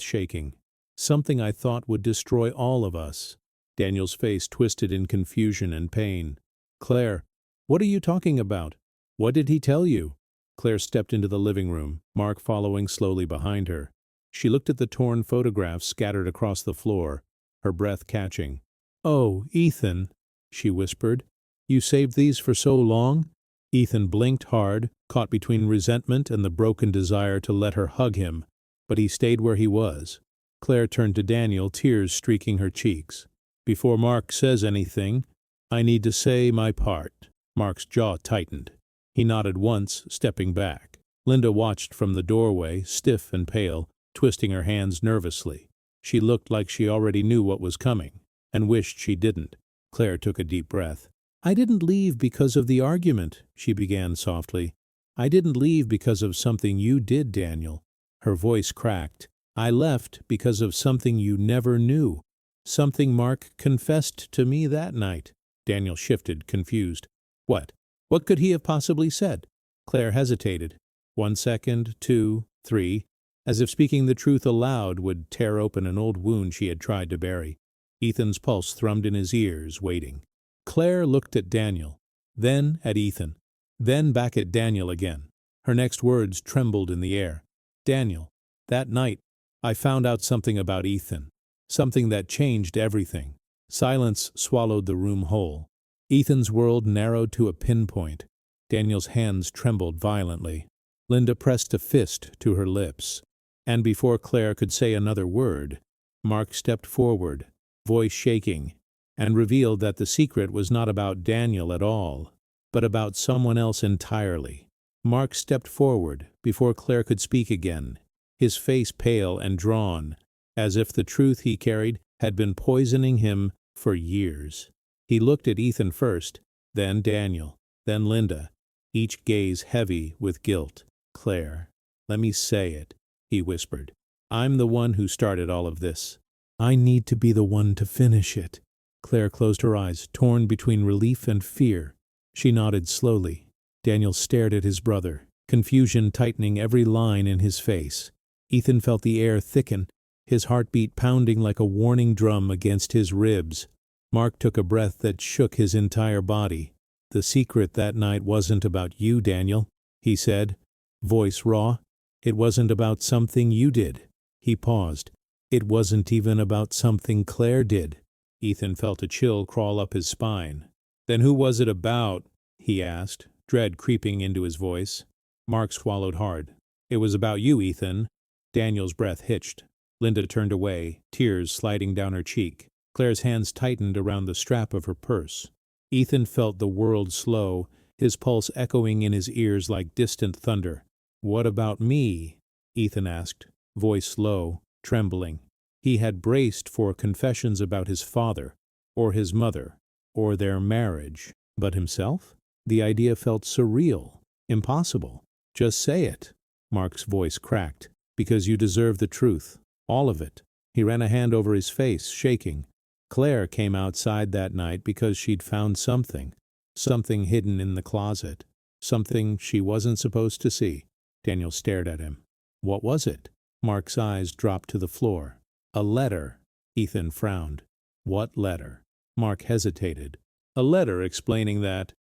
A: shaking. "Something I thought would destroy all of us." Daniel's face twisted in confusion and pain. "Claire, what are you talking about? What did he tell you?" Claire stepped into the living room, Mark following slowly behind her. She looked at the torn photographs scattered across the floor, her breath catching. "Oh, Ethan," she whispered. "You saved these for so long?" Ethan blinked hard, caught between resentment and the broken desire to let her hug him, but he stayed where he was. Claire turned to Daniel, tears streaking her cheeks. "Before Mark says anything, I need to say my part." Mark's jaw tightened. He nodded once, stepping back. Linda watched from the doorway, stiff and pale, twisting her hands nervously. She looked like she already knew what was coming, and wished she didn't. Claire took a deep breath. "I didn't leave because of the argument," she began softly. "I didn't leave because of something you did, Daniel." Her voice cracked. "I left because of something you never knew. Something Mark confessed to me that night." Daniel shifted, confused. "What? What could he have possibly said?" Claire hesitated. 1 second, 2, 3, as if speaking the truth aloud would tear open an old wound she had tried to bury. Ethan's pulse thrummed in his ears, waiting. Claire looked at Daniel, then at Ethan, then back at Daniel again. Her next words trembled in the air. "Daniel, that night, I found out something about Ethan. Something that changed everything." Silence swallowed the room whole. Ethan's world narrowed to a pinpoint. Daniel's hands trembled violently. Linda pressed a fist to her lips. And before Claire could say another word, Mark stepped forward, voice shaking, and revealed that the secret was not about Daniel at all, but about someone else entirely. Mark stepped forward before Claire could speak again, his face pale and drawn, as if the truth he carried had been poisoning him for years. He looked at Ethan first, then Daniel, then Linda, each gaze heavy with guilt. "Claire, let me say it," he whispered. "I'm the one who started all of this. I need to be the one to finish it." Claire closed her eyes, torn between relief and fear. She nodded slowly. Daniel stared at his brother, confusion tightening every line in his face. Ethan felt the air thicken, his heartbeat pounding like a warning drum against his ribs. Mark took a breath that shook his entire body. "The secret that night wasn't about you, Daniel," he said, voice raw. "It wasn't about something you did." He paused. "It wasn't even about something Claire did." Ethan felt a chill crawl up his spine. "Then who was it about?" he asked, dread creeping into his voice. Mark swallowed hard. "It was about you, Ethan." Daniel's breath hitched. Linda turned away, tears sliding down her cheek. Claire's hands tightened around the strap of her purse. Ethan felt the world slow, his pulse echoing in his ears like distant thunder. "What about me?" Ethan asked, voice low, trembling. He had braced for confessions about his father, or his mother, or their marriage. But himself? The idea felt surreal, impossible. "Just say it." Mark's voice cracked. "Because you deserve the truth. All of it." He ran a hand over his face, shaking. Claire came outside that night because she'd found something. Something hidden in the closet. Something she wasn't supposed to see. Daniel stared at him. What was it? Mark's eyes dropped to the floor. A letter. Ethan frowned. What letter? Mark hesitated. A letter explaining that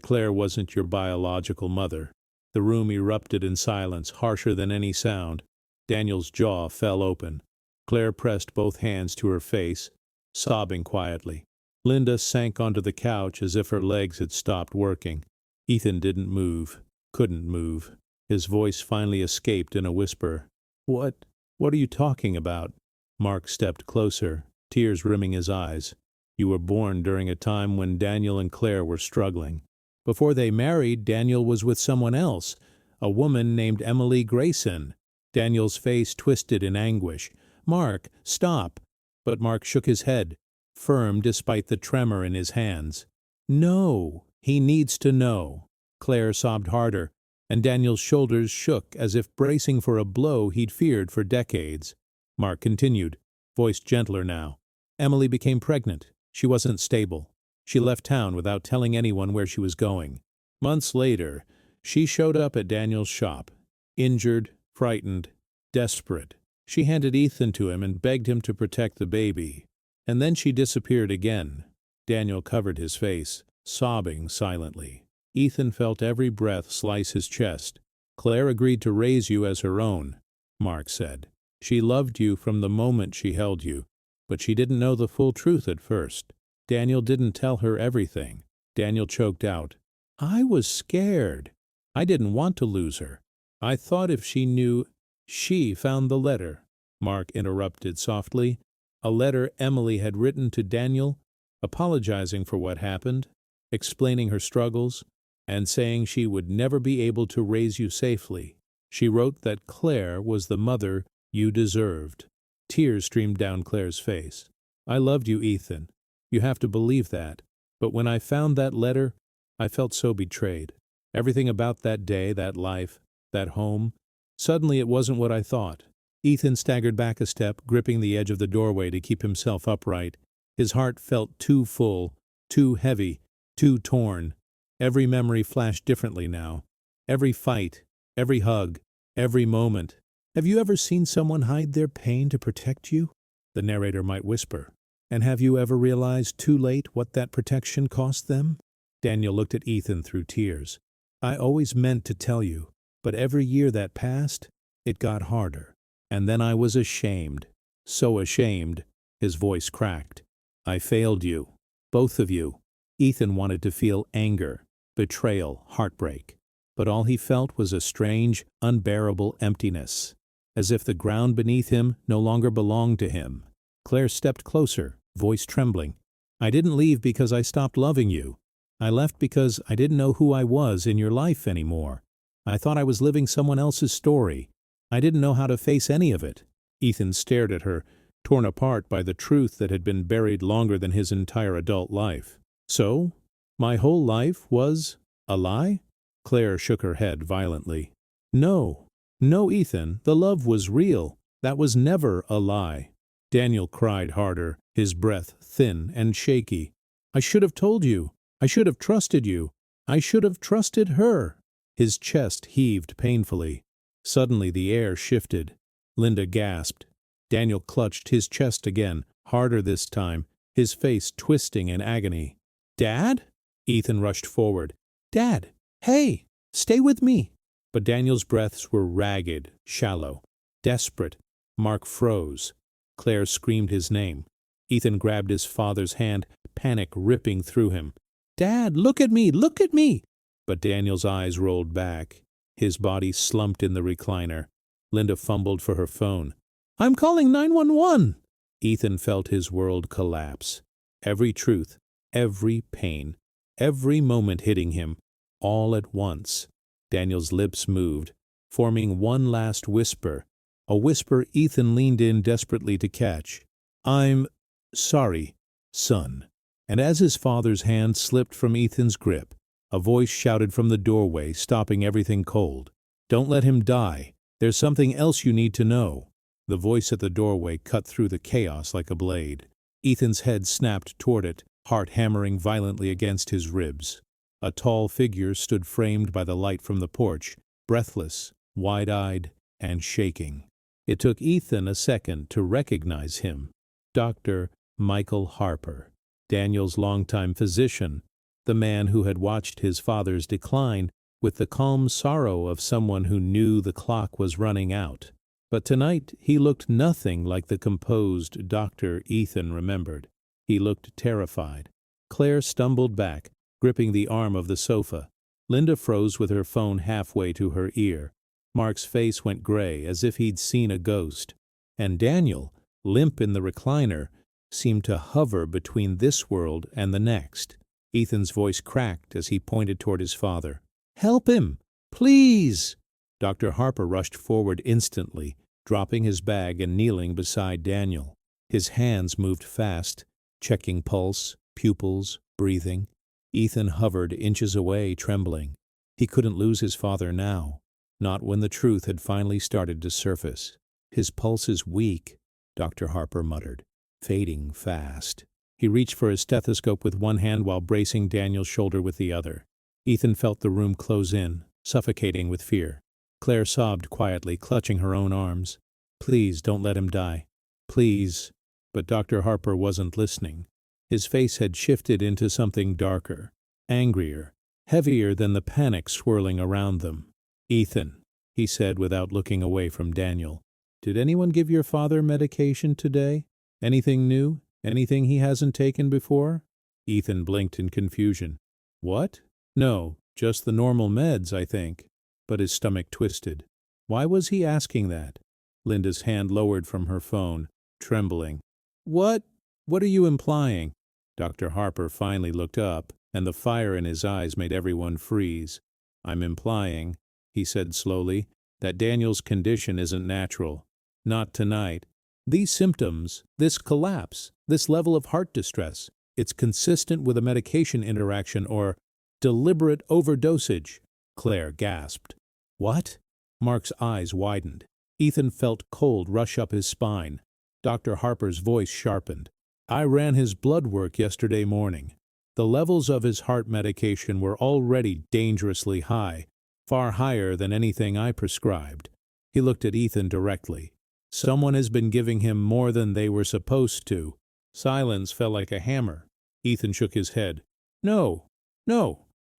A: Claire wasn't your biological mother. The room erupted in silence, harsher than any sound. Daniel's jaw fell open. Claire pressed both hands to her face, sobbing quietly. Linda sank onto the couch as if her legs had stopped working. Ethan didn't move, couldn't move. His voice finally escaped in a whisper. What are you talking about? Mark stepped closer, tears rimming his eyes. You were born during a time when Daniel and Claire were struggling. Before they married, Daniel was with someone else, a woman named Emily Grayson. Daniel's face twisted in anguish. Mark, stop! But Mark shook his head, firm despite the tremor in his hands. No, he needs to know. Claire sobbed harder, and Daniel's shoulders shook as if bracing for a blow he'd feared for decades. Mark continued, voice gentler now. Emily became pregnant. She wasn't stable. She left town without telling anyone where she was going. Months later, she showed up at Daniel's shop, injured, frightened, desperate. She handed Ethan to him and begged him to protect the baby. And then she disappeared again. Daniel covered his face, sobbing silently. Ethan felt every breath slice his chest. Claire agreed to raise you as her own, Mark said. She loved you from the moment she held you, but she didn't know the full truth at first. Daniel didn't tell her everything. Daniel choked out. I was scared. I didn't want to lose her. I thought if she knew. She found the letter, Mark interrupted softly. A letter Emily had written to Daniel, apologizing for what happened, explaining her struggles, and saying she would never be able to raise you safely. She wrote that Claire was the mother you deserved. Tears streamed down Claire's face. I loved you, Ethan. You have to believe that. But when I found that letter, I felt so betrayed. Everything about that day, that life, that home, suddenly it wasn't what I thought. Ethan staggered back a step, gripping the edge of the doorway to keep himself upright. His heart felt too full, too heavy, too torn. Every memory flashed differently now. Every fight, every hug, every moment. Have you ever seen someone hide their pain to protect you? The narrator might whisper. And have you ever realized too late what that protection cost them? Daniel looked at Ethan through tears. I always meant to tell you, but every year that passed, it got harder. And then I was ashamed. So ashamed. His voice cracked. I failed you. Both of you. Ethan wanted to feel anger, betrayal, heartbreak. But all he felt was a strange, unbearable emptiness, as if the ground beneath him no longer belonged to him. Claire stepped closer, voice trembling. I didn't leave because I stopped loving you. I left because I didn't know who I was in your life anymore. I thought I was living someone else's story. I didn't know how to face any of it. Ethan stared at her, torn apart by the truth that had been buried longer than his entire adult life. So, my whole life was a lie? Claire shook her head violently. No, Ethan, the love was real. That was never a lie. Daniel cried harder, his breath thin and shaky. I should have told you. I should have trusted you. I should have trusted her. His chest heaved painfully. Suddenly the air shifted. Linda gasped. Daniel clutched his chest again, harder this time, his face twisting in agony. Dad? Ethan rushed forward. Dad, hey, stay with me. But Daniel's breaths were ragged, shallow, desperate. Mark froze. Claire screamed his name. Ethan grabbed his father's hand, panic ripping through him. Dad, look at me, look at me! But Daniel's eyes rolled back. His body slumped in the recliner. Linda fumbled for her phone. I'm calling 911! Ethan felt his world collapse. Every truth, every pain, every moment hitting him, all at once. Daniel's lips moved, forming one last whisper, a whisper Ethan leaned in desperately to catch. I'm sorry, son. And as his father's hand slipped from Ethan's grip, a voice shouted from the doorway, stopping everything cold. Don't let him die. There's something else you need to know. The voice at the doorway cut through the chaos like a blade. Ethan's head snapped toward it, heart hammering violently against his ribs. A tall figure stood framed by the light from the porch, breathless, wide-eyed, and shaking. It took Ethan a second to recognize him. Dr. Michael Harper, Daniel's longtime physician, the man who had watched his father's decline with the calm sorrow of someone who knew the clock was running out. But tonight he looked nothing like the composed Dr. Ethan remembered. He looked terrified. Claire stumbled back, gripping the arm of the sofa. Linda froze with her phone halfway to her ear. Mark's face went gray as if he'd seen a ghost. And Daniel, limp in the recliner, seemed to hover between this world and the next. Ethan's voice cracked as he pointed toward his father. "Help him! Please!" Dr. Harper rushed forward instantly, dropping his bag and kneeling beside Daniel. His hands moved fast, checking pulse, pupils, breathing. Ethan hovered inches away, trembling. He couldn't lose his father now, not when the truth had finally started to surface. "His pulse is weak," Dr. Harper muttered, "fading fast." He reached for his stethoscope with one hand while bracing Daniel's shoulder with the other. Ethan felt the room close in, suffocating with fear. Claire sobbed quietly, clutching her own arms. "Please don't let him die. Please." But Dr. Harper wasn't listening. His face had shifted into something darker, angrier, heavier than the panic swirling around them. "Ethan," he said without looking away from Daniel, "did anyone give your father medication today? Anything new? Anything he hasn't taken before?" Ethan blinked in confusion. "What? No, just the normal meds, I think." But his stomach twisted. Why was he asking that? Linda's hand lowered from her phone, trembling. What are you implying?" Dr. Harper finally looked up, and the fire in his eyes made everyone freeze. "I'm implying," he said slowly, "that Daniel's condition isn't natural. Not tonight. These symptoms, this collapse, this level of heart distress, it's consistent with a medication interaction or deliberate overdosage." Claire gasped. "What?" Mark's eyes widened. Ethan felt cold rush up his spine. Dr. Harper's voice sharpened. "I ran his blood work yesterday morning. The levels of his heart medication were already dangerously high, far higher than anything I prescribed." He looked at Ethan directly. "Someone has been giving him more than they were supposed to." Silence fell like a hammer. Ethan shook his head. No,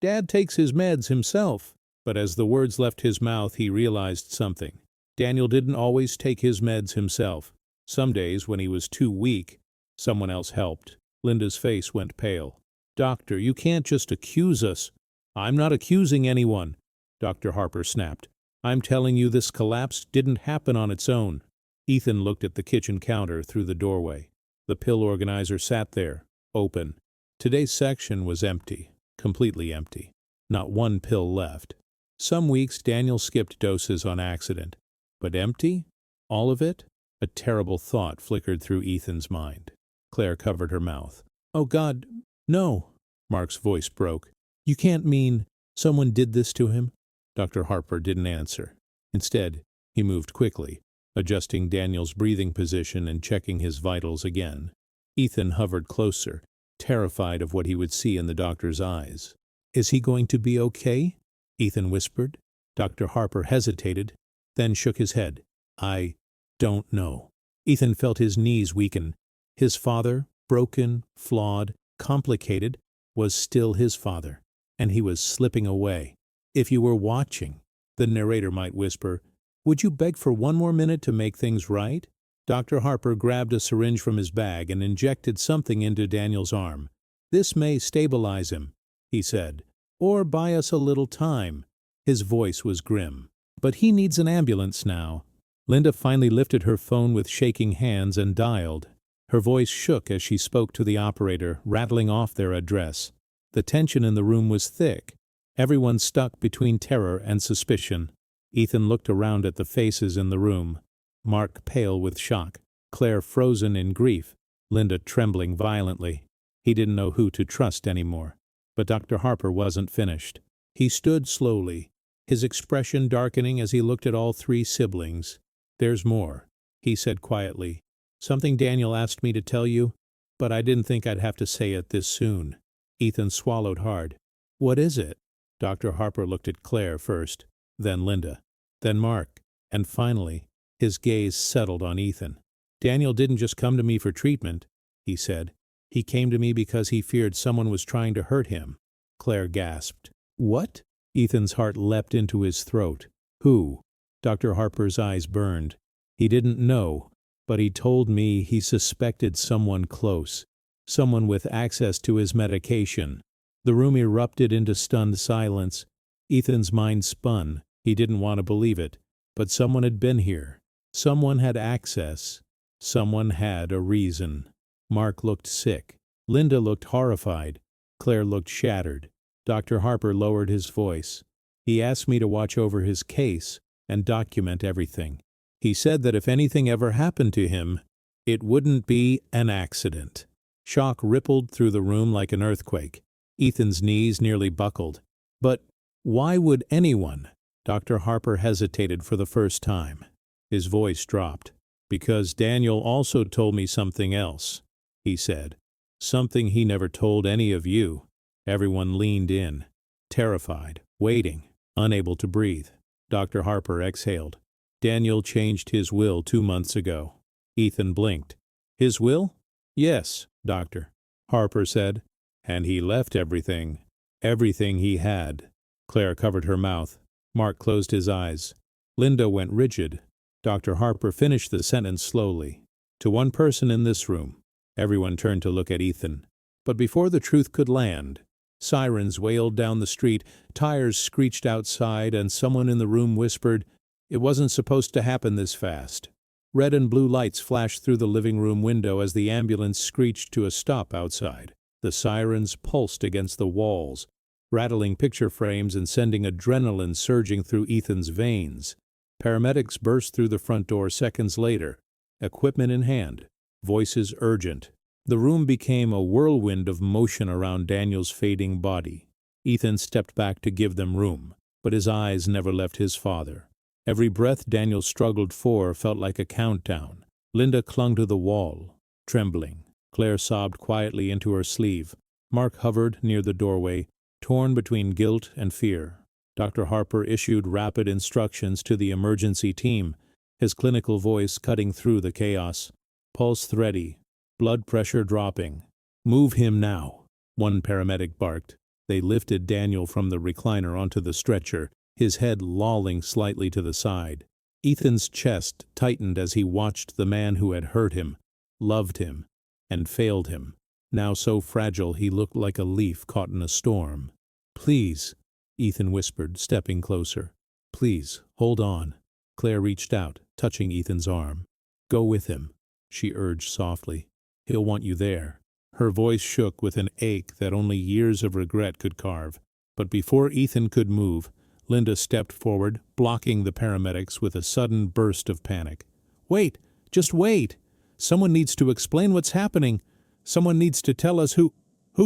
A: Dad takes his meds himself." But as the words left his mouth, he realized something. Daniel didn't always take his meds himself. Some days, when he was too weak, someone else helped. Linda's face went pale. "Doctor, you can't just accuse us." "I'm not accusing anyone," Dr. Harper snapped. "I'm telling you this collapse didn't happen on its own." Ethan looked at the kitchen counter through the doorway. The pill organizer sat there, open. Today's section was empty, completely empty. Not one pill left. Some weeks Daniel skipped doses on accident. But empty? All of it? A terrible thought flickered through Ethan's mind. Claire covered her mouth. "Oh God, no!" Mark's voice broke. "You can't mean someone did this to him?" Dr. Harper didn't answer. Instead, he moved quickly, adjusting Daniel's breathing position and checking his vitals again. Ethan hovered closer, terrified of what he would see in the doctor's eyes. "Is he going to be okay?" Ethan whispered. Dr. Harper hesitated, then shook his head. "I don't know." Ethan felt his knees weaken. His father, broken, flawed, complicated, was still his father, and he was slipping away. "If you were watching," the narrator might whisper, "would you beg for one more minute to make things right?" Dr. Harper grabbed a syringe from his bag and injected something into Daniel's arm. "This may stabilize him," he said, "or buy us a little time." His voice was grim. "But he needs an ambulance now." Linda finally lifted her phone with shaking hands and dialed. Her voice shook as she spoke to the operator, rattling off their address. The tension in the room was thick. Everyone stuck between terror and suspicion. Ethan looked around at the faces in the room. Mark pale with shock, Claire frozen in grief, Linda trembling violently. He didn't know who to trust anymore. But Dr. Harper wasn't finished. He stood slowly, his expression darkening as he looked at all three siblings. "There's more. he said quietly. "Something Daniel asked me to tell you, but I didn't think I'd have to say it this soon." Ethan swallowed hard. "What is it?" Dr. Harper looked at Claire first, then Linda, then Mark, and finally, his gaze settled on Ethan. "Daniel didn't just come to me for treatment," he said. "He came to me because he feared someone was trying to hurt him." Claire gasped. "What?" Ethan's heart leapt into his throat. "Who?" Dr. Harper's eyes burned. "He didn't know, but he told me he suspected someone close, someone with access to his medication." The room erupted into stunned silence. Ethan's mind spun. He didn't want to believe it, but someone had been here. Someone had access. Someone had a reason. Mark looked sick. Linda looked horrified. Claire looked shattered. Dr. Harper lowered his voice. "He asked me to watch over his case and document everything. He said that if anything ever happened to him, it wouldn't be an accident." Shock rippled through the room like an earthquake. Ethan's knees nearly buckled. "But why would anyone?" Dr. Harper hesitated for the first time. His voice dropped. "Because Daniel also told me something else," he said. "Something he never told any of you." Everyone leaned in, terrified, waiting, unable to breathe. Dr. Harper exhaled. "Daniel changed his will 2 months ago." Ethan blinked. "His will?" "Yes, doctor," Harper said. "And he left everything he had." Claire covered her mouth. Mark closed his eyes. Linda went rigid. Dr. Harper finished the sentence slowly. "To one person in this room." Everyone turned to look at Ethan. But before the truth could land, sirens wailed down the street, tires screeched outside, and someone in the room whispered, "It wasn't supposed to happen this fast." Red and blue lights flashed through the living room window as the ambulance screeched to a stop outside. The sirens pulsed against the walls, rattling picture frames and sending adrenaline surging through Ethan's veins. Paramedics burst through the front door seconds later, equipment in hand, voices urgent. The room became a whirlwind of motion around Daniel's fading body. Ethan stepped back to give them room, but his eyes never left his father. Every breath Daniel struggled for felt like a countdown. Linda clung to the wall, trembling. Claire sobbed quietly into her sleeve. Mark hovered near the doorway, torn between guilt and fear. Dr. Harper issued rapid instructions to the emergency team, his clinical voice cutting through the chaos. Pulse thready, blood pressure dropping. "Move him now," one paramedic barked. They lifted Daniel from the recliner onto the stretcher, his head lolling slightly to the side. Ethan's chest tightened as he watched the man who had hurt him, loved him, and failed him, now so fragile he looked like a leaf caught in a storm. "Please," Ethan whispered, stepping closer. "Please, hold on." Claire reached out, touching Ethan's arm. "Go with him," she urged softly. "He'll want you there." Her voice shook with an ache that only years of regret could carve. But before Ethan could move, Linda stepped forward, blocking the paramedics with a sudden burst of panic. "Wait! Just wait! Someone needs to explain what's happening. Someone needs to tell us who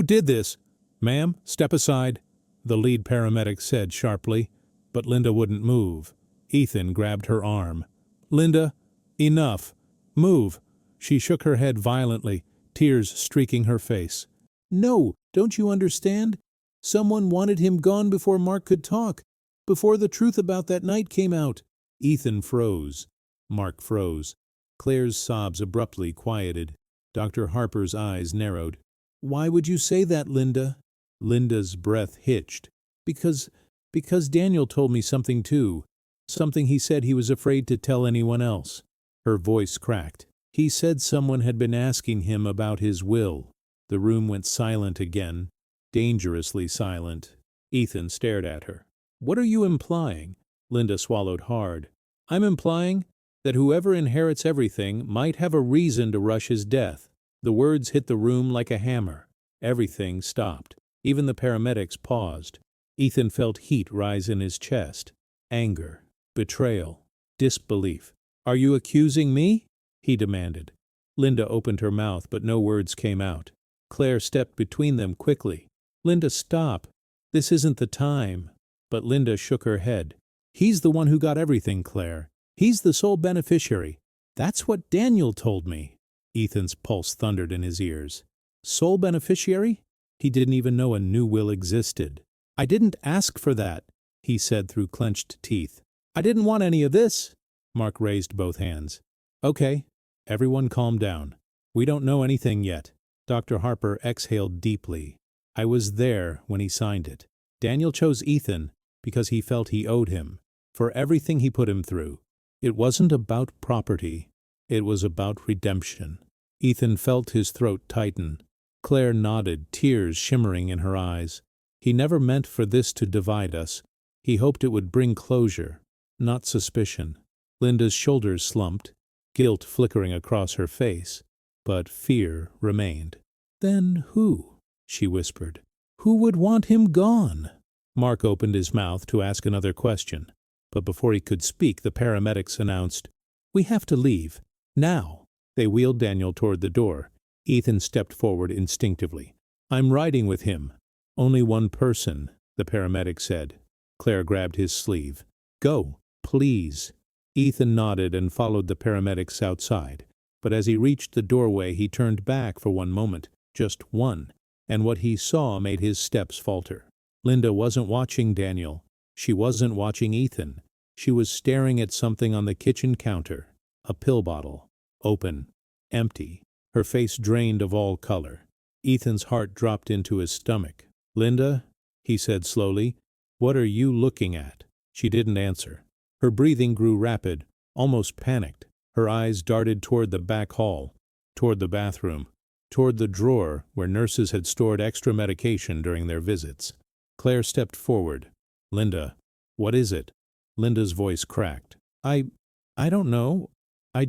A: did this." "Ma'am, step aside," the lead paramedic said sharply, but Linda wouldn't move. Ethan grabbed her arm. "Linda, enough. Move." She shook her head violently, tears streaking her face. "No, don't you understand? Someone wanted him gone before Mark could talk, before the truth about that night came out." Ethan froze. Mark froze. Claire's sobs abruptly quieted. Dr. Harper's eyes narrowed. "Why would you say that, Linda?" Linda's breath hitched. Because Daniel told me something too. Something he said he was afraid to tell anyone else." Her voice cracked. "He said someone had been asking him about his will." The room went silent again, dangerously silent. Ethan stared at her. "What are you implying?" Linda swallowed hard. "I'm implying that whoever inherits everything might have a reason to rush his death." The words hit the room like a hammer. Everything stopped. Even the paramedics paused. Ethan felt heat rise in his chest. Anger, betrayal, disbelief. "Are you accusing me?" he demanded. Linda opened her mouth, but no words came out. Claire stepped between them quickly. "Linda, stop. This isn't the time." But Linda shook her head. "He's the one who got everything, Claire. He's the sole beneficiary. That's what Daniel told me. Ethan's pulse thundered in his ears. Sole beneficiary? He didn't even know a new will existed. I didn't ask for that, he said through clenched teeth. I didn't want any of this. Mark raised both hands. Okay, everyone calm down. We don't know anything yet. Dr. Harper exhaled deeply. I was there when he signed it. Daniel chose Ethan because he felt he owed him, for everything he put him through. It wasn't about property. It was about redemption. Ethan felt his throat tighten. Claire nodded, tears shimmering in her eyes. He never meant for this to divide us. He hoped it would bring closure, not suspicion. Linda's shoulders slumped, guilt flickering across her face, but fear remained. Then who? She whispered. Who would want him gone? Mark opened his mouth to ask another question, but before he could speak, the paramedics announced, We have to leave. Now. They wheeled Daniel toward the door. Ethan stepped forward instinctively. I'm riding with him. Only one person, the paramedic said. Claire grabbed his sleeve. Go, please. Ethan nodded and followed the paramedics outside, but as he reached the doorway he turned back for one moment, just one, and what he saw made his steps falter. Linda wasn't watching Daniel. She wasn't watching Ethan. She was staring at something on the kitchen counter, a pill bottle, open, empty, her face drained of all color. Ethan's heart dropped into his stomach. Linda, he said slowly, what are you looking at? She didn't answer. Her breathing grew rapid, almost panicked. Her eyes darted toward the back hall, toward the bathroom, toward the drawer where nurses had stored extra medication during their visits. Claire stepped forward. Linda, what is it? Linda's voice cracked. I don't know. I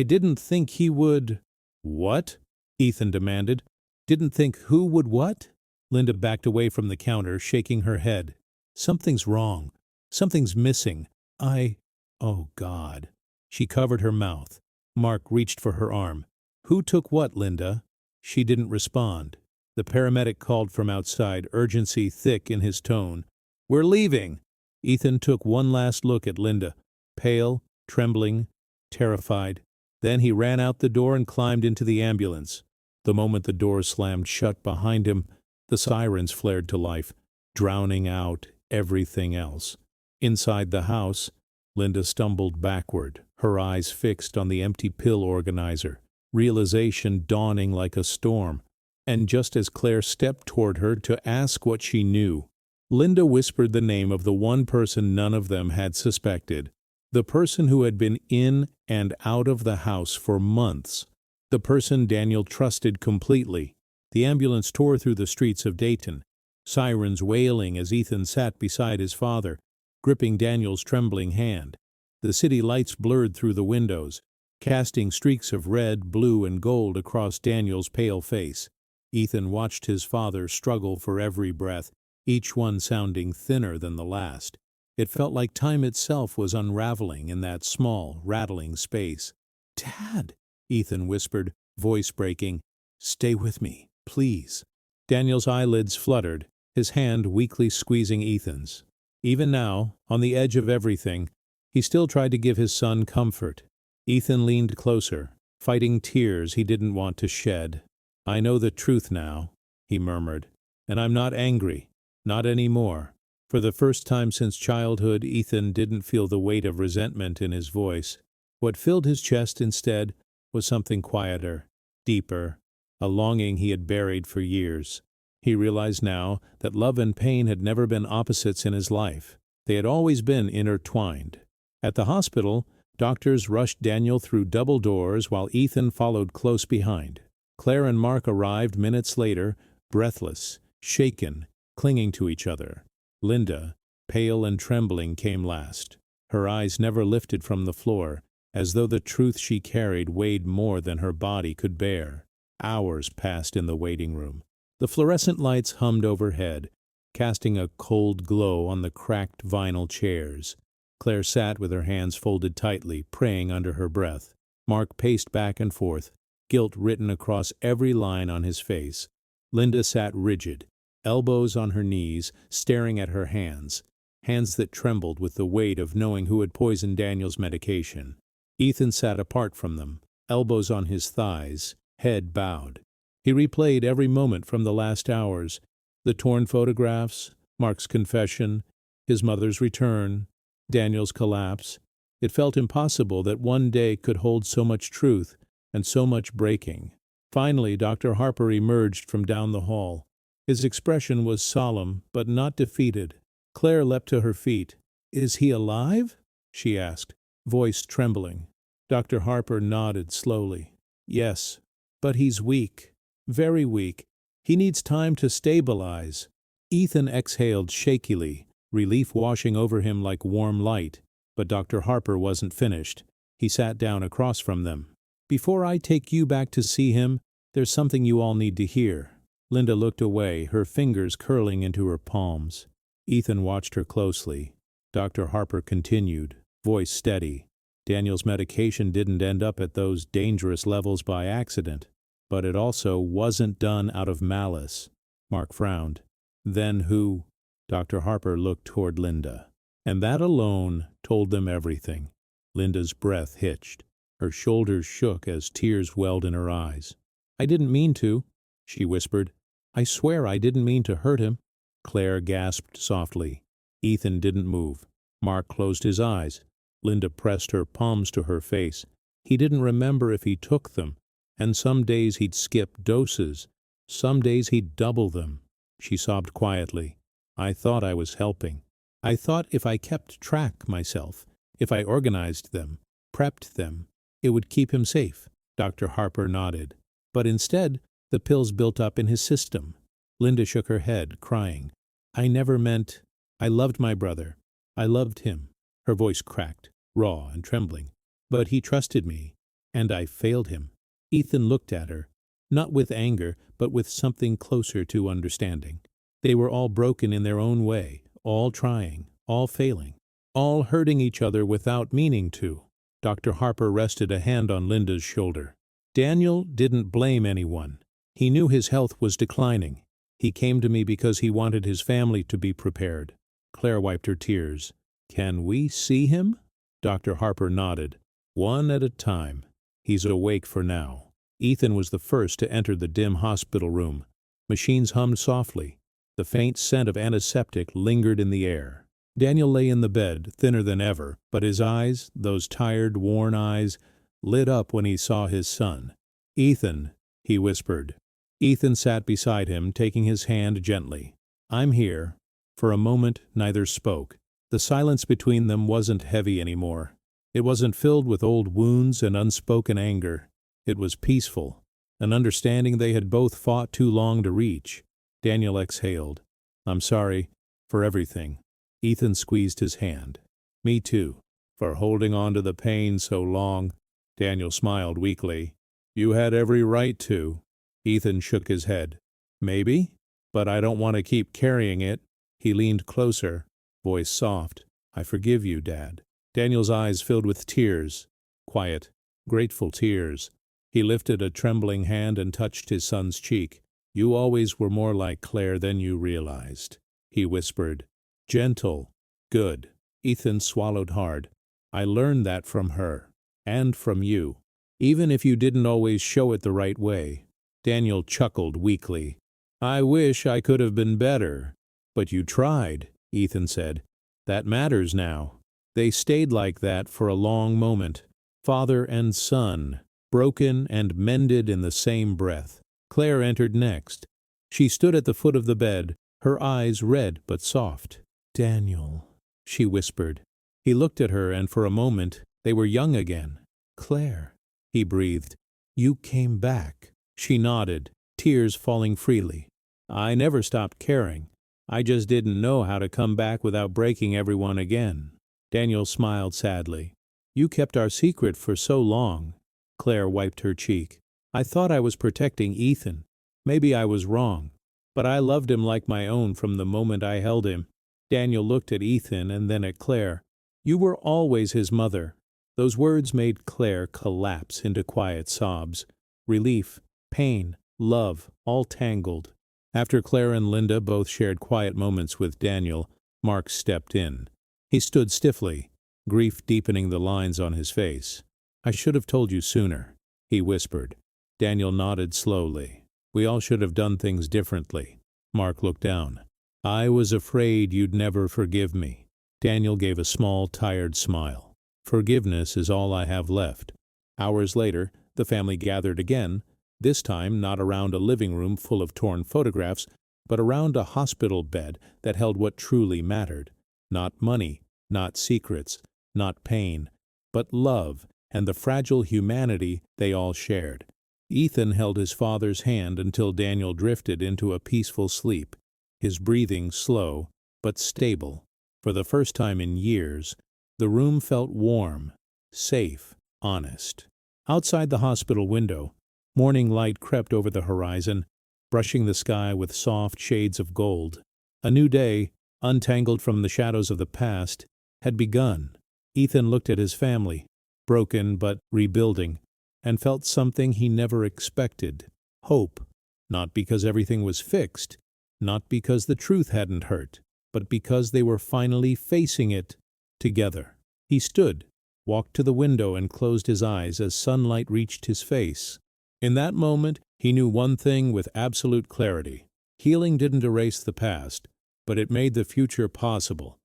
A: didn't think he would. What? Ethan demanded. Didn't think who would what? Linda backed away from the counter, shaking her head. Something's wrong. Something's missing. Oh God. She covered her mouth. Mark reached for her arm. Who took what, Linda? She didn't respond. The paramedic called from outside, urgency thick in his tone. We're leaving. Ethan took one last look at Linda, pale, trembling, terrified. Then he ran out the door and climbed into the ambulance. The moment the door slammed shut behind him, the sirens flared to life, drowning out everything else. Inside the house, Linda stumbled backward, her eyes fixed on the empty pill organizer, realization dawning like a storm. And just as Claire stepped toward her to ask what she knew, Linda whispered the name of the one person none of them had suspected, the person who had been in and out of the house for months, the person Daniel trusted completely. The ambulance tore through the streets of Dayton, sirens wailing as Ethan sat beside his father, gripping Daniel's trembling hand. The city lights blurred through the windows, casting streaks of red, blue, and gold across Daniel's pale face. Ethan watched his father struggle for every breath, each one sounding thinner than the last. It felt like time itself was unraveling in that small, rattling space. "Dad," Ethan whispered, voice breaking, "stay with me, please." Daniel's eyelids fluttered, his hand weakly squeezing Ethan's. Even now, on the edge of everything, he still tried to give his son comfort. Ethan leaned closer, fighting tears he didn't want to shed. "I know the truth now," he murmured, "and I'm not angry. Not anymore." For the first time since childhood, Ethan didn't feel the weight of resentment in his voice. What filled his chest instead was something quieter, deeper, a longing he had buried for years. He realized now that love and pain had never been opposites in his life. They had always been intertwined. At the hospital, doctors rushed Daniel through double doors while Ethan followed close behind. Claire and Mark arrived minutes later, breathless, shaken, clinging to each other. Linda, pale and trembling, came last. Her eyes never lifted from the floor, as though the truth she carried weighed more than her body could bear. Hours passed in the waiting room. The fluorescent lights hummed overhead, casting a cold glow on the cracked vinyl chairs. Claire sat with her hands folded tightly, praying under her breath. Mark paced back and forth, guilt written across every line on his face. Linda sat rigid, elbows on her knees, staring at her hands that trembled with the weight of knowing who had poisoned Daniel's medication. Ethan sat apart from them, elbows on his thighs, head bowed. He replayed every moment from the last hours, the torn photographs, Mark's confession, his mother's return, Daniel's collapse. It felt impossible that one day could hold so much truth and so much breaking. Finally, Dr. Harper emerged from down the hall. His expression was solemn, but not defeated. Claire leapt to her feet. "Is he alive?" she asked, voice trembling. Dr. Harper nodded slowly. "Yes, but he's weak, very weak. He needs time to stabilize." Ethan exhaled shakily, relief washing over him like warm light. But Dr. Harper wasn't finished. He sat down across from them. "Before I take you back to see him, there's something you all need to hear." Linda looked away, her fingers curling into her palms. Ethan watched her closely. Dr. Harper continued, voice steady. "Daniel's medication didn't end up at those dangerous levels by accident, but it also wasn't done out of malice." Mark frowned. "Then who?" Dr. Harper looked toward Linda. And that alone told them everything. Linda's breath hitched. Her shoulders shook as tears welled in her eyes. "I didn't mean to," she whispered. "I swear I didn't mean to hurt him." Claire gasped softly. Ethan didn't move. Mark closed his eyes. Linda pressed her palms to her face. He didn't remember if he took them, and some days he'd skip doses. Some days he'd double them. She sobbed quietly. "I thought I was helping. I thought if I kept track myself, if I organized them, prepped them, it would keep him safe." Dr. Harper nodded. "But instead, the pills built up in his system." Linda shook her head, crying. "I never meant. I loved my brother. I loved him." Her voice cracked, raw and trembling. "But he trusted me, and I failed him." Ethan looked at her, not with anger, but with something closer to understanding. They were all broken in their own way, all trying, all failing, all hurting each other without meaning to. Dr. Harper rested a hand on Linda's shoulder. "Daniel didn't blame anyone. He knew his health was declining. He came to me because he wanted his family to be prepared." Claire wiped her tears. "Can we see him?" Dr. Harper nodded. "One at a time. He's awake for now." Ethan was the first to enter the dim hospital room. Machines hummed softly. The faint scent of antiseptic lingered in the air. Daniel lay in the bed, thinner than ever, but his eyes, those tired, worn eyes, lit up when he saw his son. "Ethan," he whispered. Ethan sat beside him, taking his hand gently. "I'm here." For a moment, neither spoke. The silence between them wasn't heavy anymore. It wasn't filled with old wounds and unspoken anger. It was peaceful, an understanding they had both fought too long to reach. Daniel exhaled. "I'm sorry for everything." Ethan squeezed his hand. "Me too, for holding on to the pain so long." Daniel smiled weakly. "You had every right to." Ethan shook his head. "Maybe, but I don't want to keep carrying it." He leaned closer, voice soft. "I forgive you, Dad." Daniel's eyes filled with tears, quiet, grateful tears. He lifted a trembling hand and touched his son's cheek. "You always were more like Claire than you realized," he whispered. "Gentle, good." Ethan swallowed hard. "I learned that from her, and from you, even if you didn't always show it the right way." Daniel chuckled weakly. "I wish I could have been better." "But you tried," Ethan said. "That matters now." They stayed like that for a long moment, father and son, broken and mended in the same breath. Claire entered next. She stood at the foot of the bed, her eyes red but soft. "Daniel," she whispered. He looked at her, and for a moment they were young again. "Claire," he breathed. "You came back." She nodded, tears falling freely. "I never stopped caring. I just didn't know how to come back without breaking everyone again." Daniel smiled sadly. "You kept our secret for so long." Claire wiped her cheek. "I thought I was protecting Ethan. Maybe I was wrong. But I loved him like my own from the moment I held him." Daniel looked at Ethan and then at Claire. "You were always his mother." Those words made Claire collapse into quiet sobs. Relief, pain, love, all tangled. After Claire and Linda both shared quiet moments with Daniel, Mark stepped in. He stood stiffly, grief deepening the lines on his face. "I should have told you sooner," he whispered. Daniel nodded slowly. "We all should have done things differently." Mark looked down. "I was afraid you'd never forgive me." Daniel gave a small, tired smile. "Forgiveness is all I have left." Hours later, the family gathered again, this time not around a living room full of torn photographs, but around a hospital bed that held what truly mattered. Not money, not secrets, not pain, but love and the fragile humanity they all shared. Ethan held his father's hand until Daniel drifted into a peaceful sleep, his breathing slow but stable. For the first time in years, the room felt warm, safe, honest. Outside the hospital window, morning light crept over the horizon, brushing the sky with soft shades of gold. A new day, untangled from the shadows of the past, had begun. Ethan looked at his family, broken but rebuilding, and felt something he never expected: hope. Not because everything was fixed, not because the truth hadn't hurt, but because they were finally facing it together. He stood, walked to the window, and closed his eyes as sunlight reached his face. In that moment, he knew one thing with absolute clarity. Healing didn't erase the past, but it made the future possible.